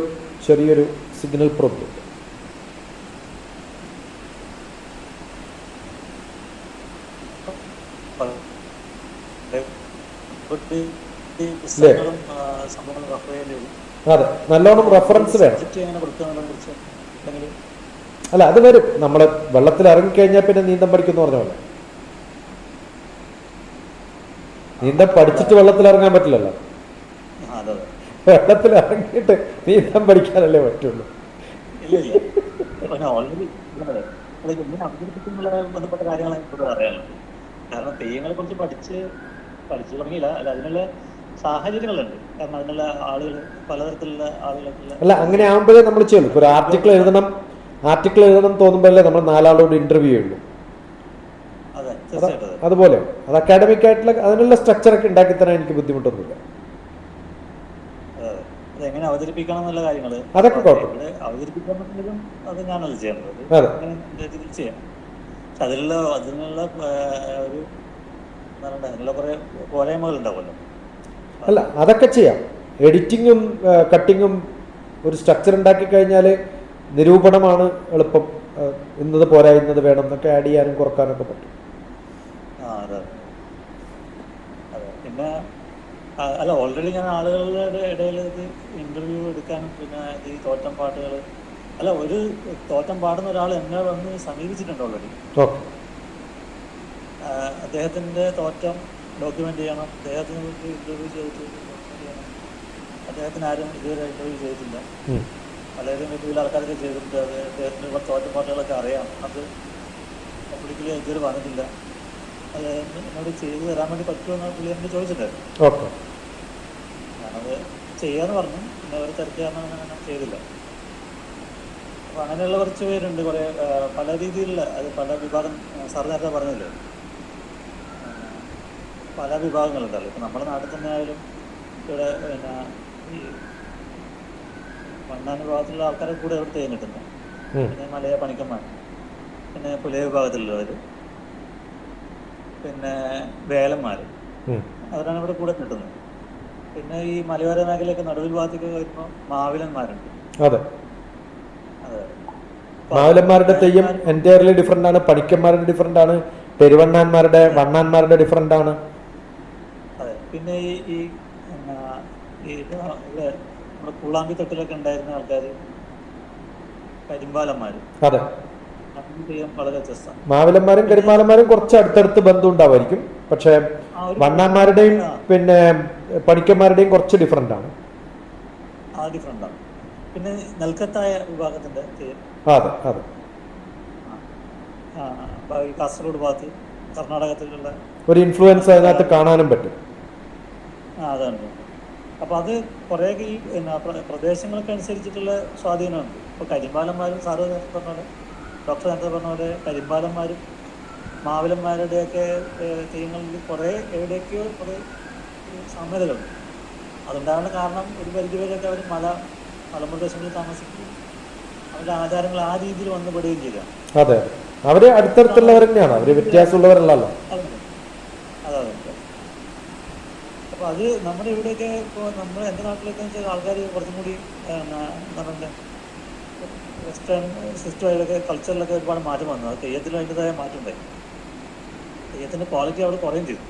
ചെറിയൊരു സിഗ്നൽ പ്രോബ്ലം. അതെ, നല്ലോണം റെഫറൻസ് വേണം. അല്ല, അത് വരും. നമ്മൾ വെള്ളത്തിൽ ഇറങ്ങിക്കഴിഞ്ഞാൽ പിന്നെ നീന്തം പഠിക്കുന്നു പറഞ്ഞ പോലെ നീന്തം പഠിച്ചിട്ട് വെള്ളത്തിൽ ഇറങ്ങാൻ പറ്റില്ലല്ലോ. അതെ വെള്ളത്തിൽ ഇറങ്ങിയിട്ട് നീന്തം പഠിക്കാനല്ലേ പറ്റുള്ളൂ. ഇല്ല ഇല്ല പിന്നെ ഓൾറെഡി എങ്ങനെ അവതരിപ്പിക്കുന്നുള്ള ബന്ധപ്പെട്ട കാര്യങ്ങൾ എനിക്ക് അറിയാമല്ലോ. കാരണം തെയ്യങ്ങളെ കുറിച്ച് പഠിച്ചു തുടങ്ങിയില്ല. അല്ല, അതിനുള്ള സാഹചര്യങ്ങളുണ്ട്. കാരണം അതിനുള്ള ആളുകൾ, പലതരത്തിലുള്ള ആളുകളൊക്കെ. അല്ല, അങ്ങനെ ആകുമ്പോഴേ നമ്മൾ ചെയ്യുള്ളൂ. ഇപ്പോൾ ഒരു ആർട്ടിക്കിൾ എഴുതണം തോന്നുമ്പോഴല്ലേ നമ്മൾ 4 ആളോട് ഇന്റർവ്യൂ ചെയ്യുള്ളൂ. അതെ, തീർച്ചയായിട്ടും. അതുപോലെ അത് അക്കാഡമിക് ആയിട്ടുള്ള അതിനുള്ള സ്ട്രക്ചറൊക്കെ ഉണ്ടാക്കി തരാൻ എനിക്ക് ബുദ്ധിമുട്ടൊന്നുമില്ല. അതെങ്ങനെ അവതരിപ്പിക്കണം എന്നുള്ള കാര്യങ്ങൾ അതൊക്കെ കുഴപ്പമില്ല. അവതരിപ്പിക്കണമെങ്കിലും അത് ഞാനല്ല ചെയ്യേണ്ടത്. അതെ, രീതിയിൽ ചെയ്യാം. പക്ഷെ അതിനുള്ള ഒരു എന്താ പറയുക, അതിനുള്ള കുറെ പോരായ്മകൾ ഉണ്ടാവുമല്ലോ. അല്ല, അതൊക്കെ ചെയ്യാം. എഡിറ്റിങ്ങും കട്ടിങ്ങും ഒരു സ്ട്രക്ചർ ഉണ്ടാക്കി കഴിഞ്ഞാൽ നിരൂപണമാണ് എളുപ്പം. ഇന്നത് പോരാ, ഇന്നത് വേണം എന്നൊക്കെ ആഡ് ചെയ്യാനും കുറക്കാനൊക്കെ പറ്റും. അതെ അതെ. പിന്നെ അല്ല, ഓൾറെഡി ഞാൻ ആളുകളുടെ ഇടയിൽ ഇത് ഇന്റർവ്യൂ എടുക്കാനും പിന്നെ ഈ തോറ്റം പാട്ടുകൾ, അല്ല, ഒരു തോറ്റം പാടുന്ന ഒരാൾ എന്നെ വന്ന് സമീപിച്ചിട്ടുണ്ട് ഓൾറെഡി. ഓക്കെ. അദ്ദേഹത്തിന്റെ തോറ്റം ഡോക്യുമെന്റ് ചെയ്യണം, അദ്ദേഹത്തിന് ഇന്റർവ്യൂ ചെയ്തിട്ട് ഡോക്യുമെന്റ് ചെയ്യണം. അദ്ദേഹത്തിന് ആരും ഇതുവരെ ഇന്റർവ്യൂ ചെയ്തിട്ടില്ല. പലരും വലിയ ആൾക്കാരൊക്കെ ചെയ്തിട്ടുണ്ട്. അത് അദ്ദേഹത്തിന് കുറച്ച് തോറ്റം പാട്ടുകളൊക്കെ അറിയാം. അത് പബ്ലിക്കലി ഇതുവരെ വന്നിട്ടില്ല. അത് എന്നോട് ചെയ്ത് തരാൻ വേണ്ടി പറ്റുമെന്ന് പുള്ളി എന്നോട് ചോദിച്ചിട്ടായിരുന്നു. ഓക്കെ. ഞാനത് ചെയ്യാന്ന് പറഞ്ഞു. പിന്നെ ഒരു തരത്തിലാണ് ഞാൻ ചെയ്തില്ല. അപ്പൊ അങ്ങനെയുള്ള കുറച്ച് പേരുണ്ട്. കുറെ പല രീതിയിലുള്ള, അത് പല വിഭാഗം. സാർ നേരത്തെ പറഞ്ഞില്ലേ, പല വിഭാഗങ്ങളുണ്ടല്ലോ. ഇപ്പൊ നമ്മുടെ നാട്ടിൽ തന്നെ ആയാലും ഇവിടെ പിന്നെ ഈ വണ്ണാൻ വിഭാഗത്തിലുള്ള ആൾക്കാരെ കൂടെ ഇവിടെ തേൻ കിട്ടുന്നത്. പിന്നെ മലയ പണിക്കന്മാർ, പിന്നെ പുലയ വിഭാഗത്തിലുള്ളവർ, പിന്നെ വേലന്മാര്, അവരാണ് ഇവിടെ കൂടെ കിട്ടുന്നത്. പിന്നെ ഈ മലയോര മേഖലയൊക്കെ നടുവിൽ ഭാഗത്തേക്ക് വരുമ്പോൾ മാവിലന്മാരുണ്ട്. അതെ, മാവിലന്മാരുടെ തെയ്യം എൻറ്റയർലി ഡിഫറെന്റ് ആണ്. പണിക്കന്മാരുടെ ഡിഫറെന്റ് ആണ്. പെരുവണ്ണാന്മാരുടെ, വണ്ണാന്മാരുടെ ഡിഫറെന്റ് ആണ്. അതെ. പിന്നെ ഈ ഇവിടെ നമ്മുടെ കൂളാമ്പി തൊട്ടിലൊക്കെ ഉണ്ടായിരുന്ന ആൾക്കാർ കരിമ്പാലന്മാര്. അതെ, തെയ്യം വളരെ വ്യത്യസ്തമാണ്. മാവിലന്മാരും കരിമാലന്മാരും കുറച്ച് അടുത്തടുത്ത് ബന്ധം ഉണ്ടാവായിരിക്കും. പക്ഷെ വണ്ണാന്മാരുടെയും പിന്നെ പണിക്കന്മാരുടെയും കുറച്ച് ഡിഫറെന്റ് ആണ്. ഡിഫറെന്റ് ആണ്. പിന്നെ നെൽക്കത്തായ വിഭാഗത്തിന്റെ തെയ്യം. അതെ അതെ. കാസർഗോഡ് ഭാഗത്ത്, കർണാടകത്തിലുള്ള ഒരു ഇൻഫ്ലുവൻസ് അതിനകത്ത് കാണാനും പറ്റും. അതുണ്ട്. അപ്പൊ അത് കുറേയൊക്കെ ഈ പ്രദേശങ്ങൾക്ക് അനുസരിച്ചിട്ടുള്ള സ്വാധീനമുണ്ട്. ഇപ്പൊ കരിമ്പാലന്മാരും സാറ് നേരത്തെ പറഞ്ഞ പോലെ, ഡോക്ടർ നേരത്തെ പറഞ്ഞ പോലെ, കരിമ്പാലന്മാരും മാവിലന്മാരുടെയൊക്കെ തെയ്യങ്ങളിൽ കുറെ എവിടെയൊക്കെയോ കുറെ സാമ്യതകളുണ്ട്. അതുണ്ടാകുന്ന കാരണം ഒരു പരിധിവരെയൊക്കെ അവർ മലമ്പ്രദേശങ്ങളിൽ താമസിക്കുകയും അവരുടെ ആചാരങ്ങൾ ആ രീതിയിൽ വന്നുപെടുകയും ചെയ്തതാണ്. അതെ, അവര് അടുത്തടുത്തുള്ളവർ തന്നെയാണ്, അവര് വ്യത്യാസമുള്ളവരല്ലല്ലോ. അതെ. അപ്പൊ അത് നമ്മുടെ ഇവിടെയൊക്കെ ഇപ്പോൾ നമ്മുടെ എൻ്റെ നാട്ടിലൊക്കെ വെച്ചാൽ ആൾക്കാർ കുറച്ചും കൂടി എന്താ പറയുക, വെസ്റ്റേൺ സിസ്റ്റമായിട്ടൊക്കെ കൾച്ചറിലൊക്കെ ഒരുപാട് മാറ്റം വന്നു. അത് തെയ്യത്തിൽ അതിൻ്റെതായ മാറ്റം ഉണ്ടായി. തെയ്യത്തിന്റെ ക്വാളിറ്റി അവിടെ കുറയും ചെയ്തു.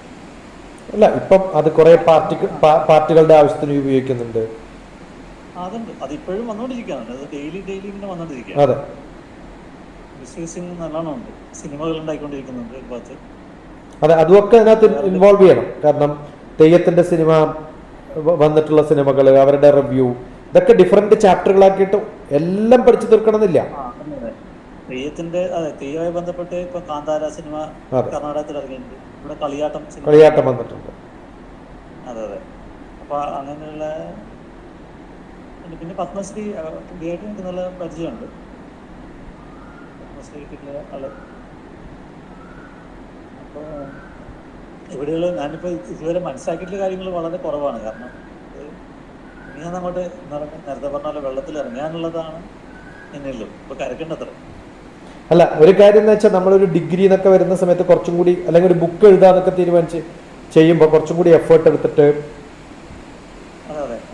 അല്ല, ഇപ്പം അത് കുറെ പാർട്ടികളുടെ ആവശ്യത്തിന് ഉപയോഗിക്കുന്നുണ്ട്. അതുണ്ട്. അതിപ്പോഴും വന്നുകൊണ്ടിരിക്കുകയാണ്. അത് ഡെയിലി ഇങ്ങനെ വന്നുകൊണ്ടിരിക്കുകയാണ്. അതെ, മിസ്യൂസിങ് നല്ലോണം ഉണ്ട്. സിനിമകൾ ഉണ്ടായിക്കൊണ്ടിരിക്കുന്നുണ്ട് ഒരു ഭാഗത്ത്. അതെ, അതുമൊക്കെ അതിനകത്ത് ഇൻവോൾവ് ചെയ്യണം. കാരണം തെയ്യത്തിന്റെ സിനിമ വന്നിട്ടുള്ള സിനിമകൾ, അവരുടെ റിവ്യൂ, ഇതൊക്കെ ഡിഫറെന്റ് ചാപ്റ്ററുകളാക്കിയിട്ട് എല്ലാം പഠിച്ചു തീർക്കണമെന്നില്ല. തെയ്യത്തിന്റെ തെയ്യവുമായി ബന്ധപ്പെട്ട് ഇപ്പൊ കാന്താര സിനിമ കർണാടകത്തിൽ ഇറങ്ങിയിട്ടുണ്ട്. ഇവിടെ കളിയാട്ടം വന്നിട്ടുണ്ട്. അതെ. അപ്പൊ അങ്ങനെയുള്ള പിന്നെ പത്മശ്രീ പുതിയായിട്ട് എനിക്ക് നല്ല പരിചയമുണ്ട്. പത്മശ്രീ കിട്ടിയ ആള്. അപ്പൊ ഇവിടെയുള്ള ഞാനിപ്പോ ഇതുവരെ മനസ്സിലാക്കിയിട്ടുള്ള കാര്യങ്ങൾ വളരെ കുറവാണ്. കാരണം ഇനി അങ്ങോട്ട് നേരത്തെ പറഞ്ഞ പോലെ വെള്ളത്തിൽ ഇറങ്ങാനുള്ളതാണ് എന്നുള്ളൂ. ഇപ്പൊ കരക്കേണ്ടത്ര. അല്ല, ഒരു കാര്യം എന്ന് വെച്ചാൽ നമ്മളൊരു ഡിഗ്രി എന്നൊക്കെ വരുന്ന സമയത്ത് കുറച്ചും കൂടി, അല്ലെങ്കിൽ ഒരു ബുക്ക് എഴുതാന്നൊക്കെ തീരുമാനിച്ച് ചെയ്യുമ്പോൾ കുറച്ചും കൂടി എഫേർട്ട് എടുത്തിട്ട്.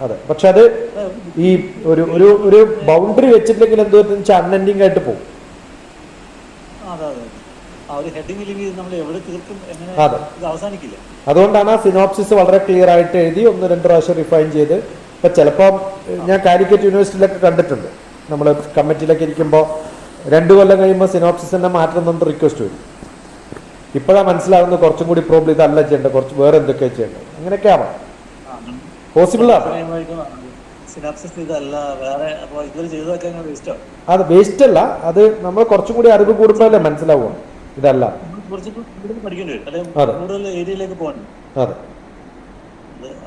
അതെ, പക്ഷെ അത് ഈ ഒരു ബൗണ്ടറി വെച്ചിട്ടില്ലെങ്കിൽ എന്തോ അൺഎൻഡിങ് ആയിട്ട് പോകും. അതുകൊണ്ടാണ് ആ സിനോപ്സിസ് വളരെ ക്ലിയർ ആയിട്ട് എഴുതി 1-2 പ്രാവശ്യം റിഫൈൻ ചെയ്ത്. ഇപ്പൊ ചിലപ്പോൾ ഞാൻ കാലിക്കറ്റ് യൂണിവേഴ്സിറ്റിയിലൊക്കെ കണ്ടിട്ടുണ്ട്, നമ്മൾ കമ്മിറ്റിയിലൊക്കെ ഇരിക്കുമ്പോൾ 2 കൊല്ലം കഴിയുമ്പോൾ സിനോപ്സിസ് തന്നെ മാറ്റണം എന്ന് റിക്വസ്റ്റ് വരും. ഇപ്പോഴാണ് മനസ്സിലാകുന്നത് കുറച്ചും കൂടി പ്രോബ്ലം ഇതല്ല ചെയ്യേണ്ടത്, കുറച്ച് വേറെ എന്തൊക്കെയാണ് ചെയ്യേണ്ടത്. അങ്ങനെയൊക്കെ ആവാം, പോസിബിൾ ആണ്. സിനാപ്സിസ് ഇതല്ല വേറെ, അപ്പോൾ ഇതുവരെ ചെയ്തതൊക്കെ വേസ്റ്റ് ആവും. അത് വേസ്റ്റ് അല്ല, അത് നമ്മൾ കുറച്ചും കൂടി അറിവ് കൂടുമ്പോഴല്ലേ മനസ്സിലാവുക ഇതല്ല. കുറച്ച് കൂടുതൽ പഠിക്കേണ്ടി വരും, അല്ലെങ്കിൽ അതെ. കൂടുതൽ ഏരിയയിലേക്ക് പോകണം. അതെ,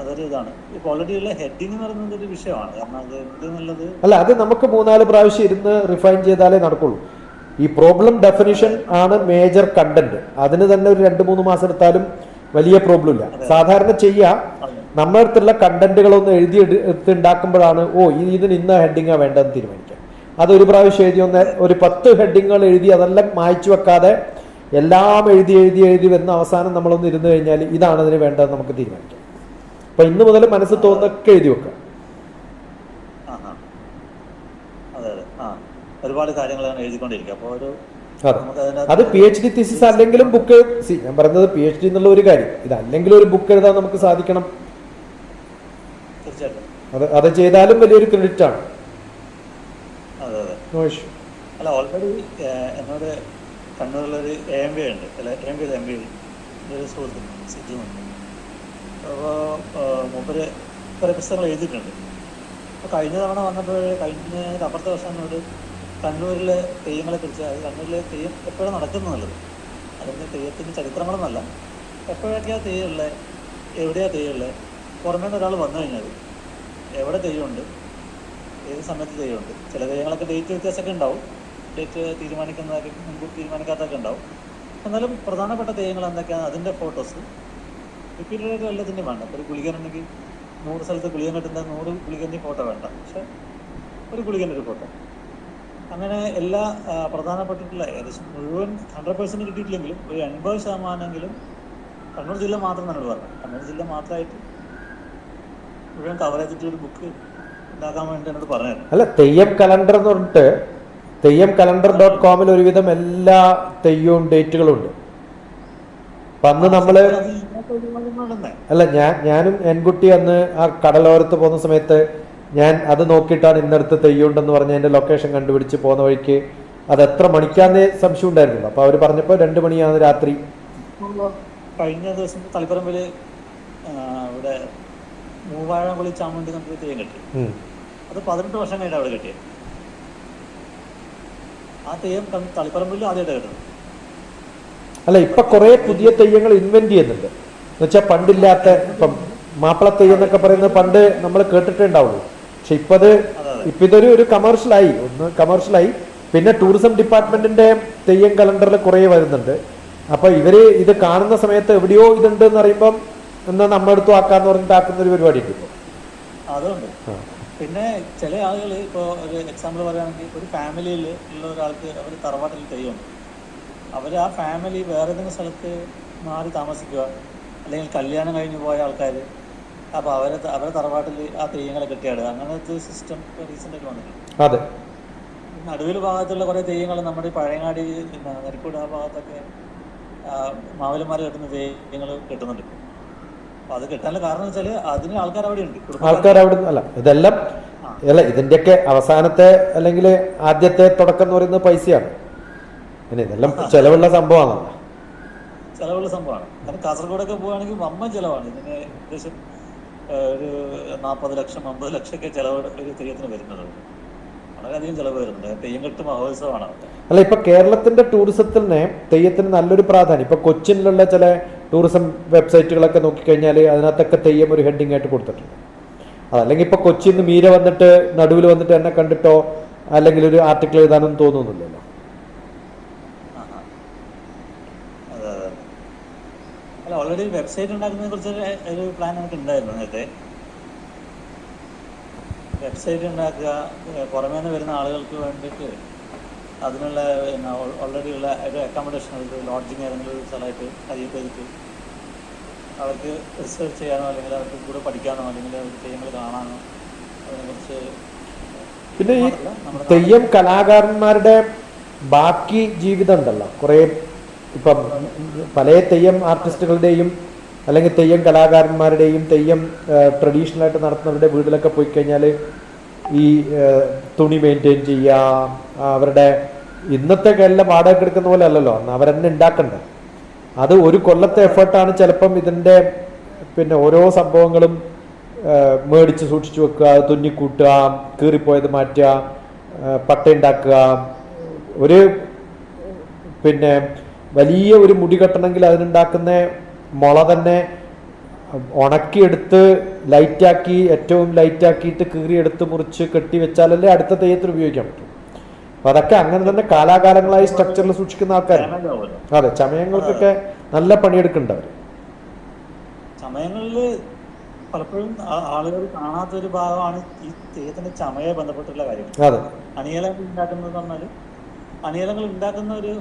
അതൊരു ഇതാണ്. ഇപ്പൊ ഓൾറെഡി ഉള്ള ഹെഡിങ് എന്ന് പറയുന്നത് ഒരു വിഷയമാണ്. കാരണം അത് എന്ത് എന്നുള്ളത് അല്ല, അത് നമുക്ക് 3-4 പ്രാവശ്യം ഇരുന്ന് റിഫൈൻ ചെയ്താലേ നടക്കുള്ളൂ. ഈ പ്രോബ്ലം ഡെഫിനിഷൻ ആണ് മേജർ കണ്ടന്റ്. അതിന് തന്നെ ഒരു 2-3 മാസം എടുത്താലും വലിയ പ്രോബ്ലം ഇല്ല. സാധാരണ ചെയ്യുക, നമ്മുടെ അടുത്തുള്ള കണ്ടന്റുകളൊന്ന് എഴുതി എടുത്തുണ്ടാക്കുമ്പോഴാണ് ഇതിന് ഇന്ന ഹെഡിങ്ങാ വേണ്ടതെന്ന് തീരുമാനിക്കുക. അതൊരു പ്രാവശ്യം എഴുതി ഒരു 10 ഹെഡിങ്ങുകൾ എഴുതി അതെല്ലാം മായ്ച്ചു വെക്കാതെ എല്ലാം എഴുതി എഴുതി എഴുതി വന്ന അവസാനം നമ്മളൊന്ന് ഇരുന്ന് കഴിഞ്ഞാൽ ഇതാണ് അതിന് വേണ്ടതെന്ന് നമുക്ക് തീരുമാനിക്കാം. അപ്പൊ ഇന്ന് മുതൽ മനസ്സിൽ തോന്നുന്നൊക്കെ എഴുതി വെക്കാം. ഒരുപാട് കാര്യങ്ങളാണ് എഴുതിക്കൊണ്ടിരിക്കുക. അപ്പോൾ ഒരു അത് PhD തീസിസ് അല്ലെങ്കിലും ബുക്ക്, ഞാൻ പറയുന്നത് PhD എന്നുള്ള ഒരു കാര്യം, ഇതല്ലെങ്കിലും ഒരു ബുക്ക് എഴുതാൻ നമുക്ക് സാധിക്കണം. തീർച്ചയായിട്ടും അത് ചെയ്താലും വലിയൊരു ക്രെഡിറ്റ് ആണ്. അതെ അതെ. അല്ല, ഓൾറെഡി എന്നോട് കണ്ണൂരിലൊരു AMB ഉണ്ട്, അല്ല AMB ഒരു സുഹൃത്തുണ്ട്, സിജുണ്ട്. അപ്പോൾ മൂപ്പര് കുറേ പുസ്തകങ്ങൾ എഴുതിയിട്ടുണ്ട്. അപ്പോൾ കഴിഞ്ഞ തവണ വന്നപ്പോൾ കഴിഞ്ഞ അപ്പുറത്തെ വർഷം എന്നോട് കണ്ണൂരിലെ തെയ്യങ്ങളെ കുറിച്ച്, അത് കണ്ണൂരിലെ തെയ്യം എപ്പോഴും നടക്കുന്നുള്ളത്, അതിൻ്റെ തെയ്യത്തിൻ്റെ ചരിത്രങ്ങളൊന്നുമല്ല, എപ്പോഴൊക്കെയാണ് തെയ്യമുള്ളത്, എവിടെയാണ് തെയ്യമുള്ളത്, പുറമേ നിന്ന് ഒരാൾ വന്നു കഴിഞ്ഞാൽ എവിടെ തെയ്യമുണ്ട്, ഏത് സമയത്ത് തെയ്യമുണ്ട്. ചില തെയ്യങ്ങളൊക്കെ ഡേറ്റ് വ്യത്യാസമൊക്കെ ഉണ്ടാവും, ഡേറ്റ് തീരുമാനിക്കുന്നതൊക്കെ മുൻകൂർ തീരുമാനിക്കാത്തൊക്കെ ഉണ്ടാവും. എന്നാലും പ്രധാനപ്പെട്ട തെയ്യങ്ങൾ എന്തൊക്കെയാണ് അതിൻ്റെ ഫോട്ടോസ് റിപ്പീറ്റഡായിട്ട് എല്ലാത്തിൻ്റെയും വേണ്ട. ഒരു ഗുളികനുണ്ടെങ്കിൽ 100 സ്ഥലത്ത് ഗുളികൻ കിട്ടുന്ന 100 ഗുളികൻ്റെയും ഫോട്ടോ വേണ്ട, പക്ഷെ ഒരു ഗുളികൻ്റെ ഒരു ഫോട്ടോ. അങ്ങനെ എല്ലാ പ്രധാനപ്പെട്ടിട്ടുള്ള ഏകദേശം മുഴുവൻ 100% കിട്ടിയിട്ടില്ലെങ്കിലും ഒരു 80% കണ്ണൂർ ജില്ല മാത്രം തന്നെ പറഞ്ഞു. കണ്ണൂർ ജില്ല മാത്രമായിട്ട് മുഴുവൻ കവർ ചെയ്തിട്ടൊരു ബുക്ക് ഉണ്ടാക്കാൻ വേണ്ടി എന്നോട് പറഞ്ഞത്. അല്ല, തെയ്യം കലണ്ടർ എന്ന് പറഞ്ഞിട്ട് തെയ്യം-calendar.com ഒരുവിധം എല്ലാ തെയ്യവും ഡേറ്റുകളും ഉണ്ട്. അപ്പൊ അന്ന് നമ്മള് അല്ല, ഞാനും എൻകുട്ടി അന്ന് ആ കടലോരത്ത് പോകുന്ന സമയത്ത് ഞാൻ അത് നോക്കിയിട്ടാണ് ഇന്നടുത്ത് തെയ്യമുണ്ടെന്ന് പറഞ്ഞ് എൻ്റെ ലൊക്കേഷൻ കണ്ടുപിടിച്ച് പോകുന്ന വഴിക്ക് അത് എത്ര മണിക്കാന്നേ സംശയം ഉണ്ടായിരുന്നില്ല. അപ്പൊ അവര് പറഞ്ഞപ്പോൾ 2 മണിയാണ് രാത്രി. കഴിഞ്ഞ ദിവസം തളിപ്പറമ്പില് ഇവിടെ മൂവാഴംകുളി ചാമുണ്ടി നമുക്ക് തെയ്യം കിട്ടി. അത് 18 വർഷം കഴിഞ്ഞാൽ അവിടെ കിട്ടിയത്. ആ തെയ്യം തളിപ്പറമ്പിൽ ആദ്യമായിട്ട് കിട്ടുന്നത്. അല്ല, ഇപ്പൊ കുറെ പുതിയ തെയ്യങ്ങൾ ഇൻവെന്റ് ചെയ്യുന്നുണ്ട്. എന്നുവെച്ചാൽ പണ്ടില്ലാത്ത, ഇപ്പം മാപ്പിള തെയ്യം എന്നൊക്കെ പറയുന്നത് പണ്ട് നമ്മൾ കേട്ടിട്ടേ ഉണ്ടാവുള്ളൂ. പക്ഷെ ഇപ്പൊ ഇതൊരു കമേഴ്ഷ്യലായി. പിന്നെ ടൂറിസം ഡിപ്പാർട്ട്മെന്റിന്റെ തെയ്യം കലണ്ടറിൽ കുറെ വരുന്നുണ്ട്. അപ്പൊ ഇവര് ഇത് കാണുന്ന സമയത്ത് എവിടെയോ ഇതുണ്ട് എന്ന് അറിയുമ്പം എന്നാ നമ്മുടെ അടുത്തും ആക്കാന്ന് പറഞ്ഞിട്ട് ആക്കുന്ന ഒരു പരിപാടി ഉണ്ട് ഇപ്പൊ. അതുകൊണ്ട് പിന്നെ ചില ആളുകൾ ഇപ്പോൾ ഒരു എക്സാമ്പിൾ പറയുകയാണെങ്കിൽ, ഒരു ഫാമിലിയിൽ ഉള്ള ഒരാൾക്ക് അവർ തറവാട്ടിൽ തെയ്യമുണ്ട്. അവർ ആ ഫാമിലി വേറെ ഏതെങ്കിലും സ്ഥലത്ത് മാറി താമസിക്കുക, അല്ലെങ്കിൽ കല്യാണം കഴിഞ്ഞ് പോയ ആൾക്കാർ, അപ്പോൾ അവരെ തറവാട്ടിൽ ആ തെയ്യങ്ങളെ കെട്ടിയാടുക, അങ്ങനത്തെ സിസ്റ്റം റീസെൻ്റായിട്ട് വന്നിട്ടുണ്ട്. അതെ. നടുവിൽ ഭാഗത്തുള്ള കുറേ തെയ്യങ്ങൾ നമ്മുടെ ഈ പഴയങ്ങാടി, നരിക്കൂട് ആ ഭാഗത്തൊക്കെ മാവലന്മാർ കെട്ടുന്ന തെയ്യങ്ങൾ കെട്ടുന്നുണ്ട്. അപ്പോൾ അത് കെട്ടാനുള്ള കാരണം എന്ന് വെച്ചാൽ അതിന് ആൾക്കാർ അവിടെ ഉണ്ട്. ഇതെല്ലാം ഇതിന്റെയൊക്കെ അവസാനത്തെ അല്ലെങ്കിൽ ആദ്യത്തെ തുടക്കം എന്ന് പറയുന്നത് പൈസയാണ്. പിന്നെ ഇതെല്ലാം ചെലവുള്ള സംഭവമാണല്ലോ. ചെലവുള്ള സംഭവമാണ്. കാരണം കാസർഗോഡൊക്കെ പോവുകയാണെങ്കിൽ വമ്പൻ ചിലവാണ്. ഇതിന് ഏകദേശം ഒരു 40 ലക്ഷം 50 ലക്ഷമൊക്കെ ചിലവ് ഒരു തെയ്യത്തിന് വരുന്നത്. വളരെയധികം ചിലവ് വരുന്നുണ്ട്. തെയ്യം കെട്ട് മഹോത്സവമാണ്. അല്ല, ഇപ്പൊ കേരളത്തിന്റെ ടൂറിസത്തിന് തെയ്യത്തിന് നല്ലൊരു പ്രാധാന്യം. ഇപ്പൊ കൊച്ചിനിലുള്ള ചില ടൂറിസം വെബ്സൈറ്റുകളൊക്കെ നോക്കിക്കഴിഞ്ഞാൽ അതിനകത്തൊക്കെ തെയ്യം ഒരു ഹെഡിങ് ആയിട്ട് കൊടുത്തിട്ടുണ്ട്. അതല്ലെങ്കിൽ ഇപ്പൊ കൊച്ചിയിൽ നിന്ന് മീര വന്നിട്ട് നടുവിൽ വന്നിട്ട് എന്നെ കണ്ടിട്ടോ അല്ലെങ്കിൽ ഒരു ആർട്ടിക്കിൾ എഴുതാനൊന്നും തോന്നുന്നില്ലല്ലോ. അല്ല, ഓൾറെഡി വെബ്സൈറ്റ് ഉണ്ടാക്കുന്നതിനെ കുറിച്ച് ഒരു പ്ലാൻ നമുക്ക് ഉണ്ടായിരുന്നു നേരത്തെ. വെബ്സൈറ്റ് ഉണ്ടാക്കുക, പുറമേ നിന്ന് വരുന്ന ആളുകൾക്ക് വേണ്ടിയിട്ട് അതിനുള്ള ഓൾറെഡി ഉള്ള ഒരു അക്കോമഡേഷൻ, ഒരു ലോഡ്ജിങ് ഏതെങ്കിലും ഒരു സ്ഥലമായിട്ട് ഹൈറ്റ് ചെയ്തിട്ട് അവർക്ക് റിസർച്ച് ചെയ്യാനോ അല്ലെങ്കിൽ അവർക്ക് കൂടെ പഠിക്കാനോ അല്ലെങ്കിൽ അവർക്ക് തെയ്യങ്ങൾ കാണാനോ അതിനെക്കുറിച്ച്. പിന്നെ ഈ തെയ്യം കലാകാരന്മാരുടെ ബാക്കി ജീവിതം ഉണ്ടല്ലോ, കുറേ ഇപ്പം പല തെയ്യം ആർട്ടിസ്റ്റുകളുടെയും അല്ലെങ്കിൽ തെയ്യം കലാകാരന്മാരുടെയും തെയ്യം ട്രഡീഷണലായിട്ട് നടത്തുന്നവരുടെ വീട്ടിലൊക്കെ പോയി കഴിഞ്ഞാൽ ഈ തുണി മെയിൻറ്റെയിൻ ചെയ്യുക, അവരുടെ ഇന്നത്തെ എല്ലാം വാടക എടുക്കുന്ന പോലെ അല്ലല്ലോ, അന്ന് അവരെന്നെ ഉണ്ടാക്കണ്ടേ. അത് ഒരു കൊല്ലത്തെ എഫേർട്ടാണ് ചിലപ്പം ഇതിൻ്റെ പിന്നെ ഓരോ സംഭവങ്ങളും മേടിച്ച് സൂക്ഷിച്ചു വെക്കുക, തുന്നിക്കൂട്ടുക, കീറിപ്പോയത് മാറ്റുക, പട്ടയുണ്ടാക്കുക. ഒരു പിന്നെ വലിയ ഒരു മുടി കെട്ടണമെങ്കിൽ അതിനുണ്ടാക്കുന്ന മുള തന്നെ ഉണക്കിയെടുത്ത് ലൈറ്റാക്കി, ഏറ്റവും ലൈറ്റാക്കിയിട്ട് കീറിയെടുത്ത് മുറിച്ച് കെട്ടി വെച്ചാലല്ലേ അടുത്ത തെയ്യത്തിന് ഉപയോഗിക്കാൻ പറ്റും. അപ്പം അതൊക്കെ അങ്ങനെ തന്നെ കാലാകാലങ്ങളായി സ്ട്രക്ചറിൽ സൂക്ഷിക്കുന്ന ആൾക്കാരാണ്. അതെ, ചമയങ്ങൾക്കൊക്കെ നല്ല പണിയെടുക്കേണ്ടവർ. ചമയങ്ങളിൽ പലപ്പോഴും ആളുകൾ കാണാത്തൊരു ഭാഗമാണ് ഈ തെയ്യത്തിന്റെ ചമയെ ബന്ധപ്പെട്ടുള്ള കാര്യങ്ങൾ. അതെ, അണിയലങ്ങൾ ഉണ്ടാക്കുന്നത് പറഞ്ഞാൽ അണിയലങ്ങൾ ഉണ്ടാക്കുന്ന ഒരു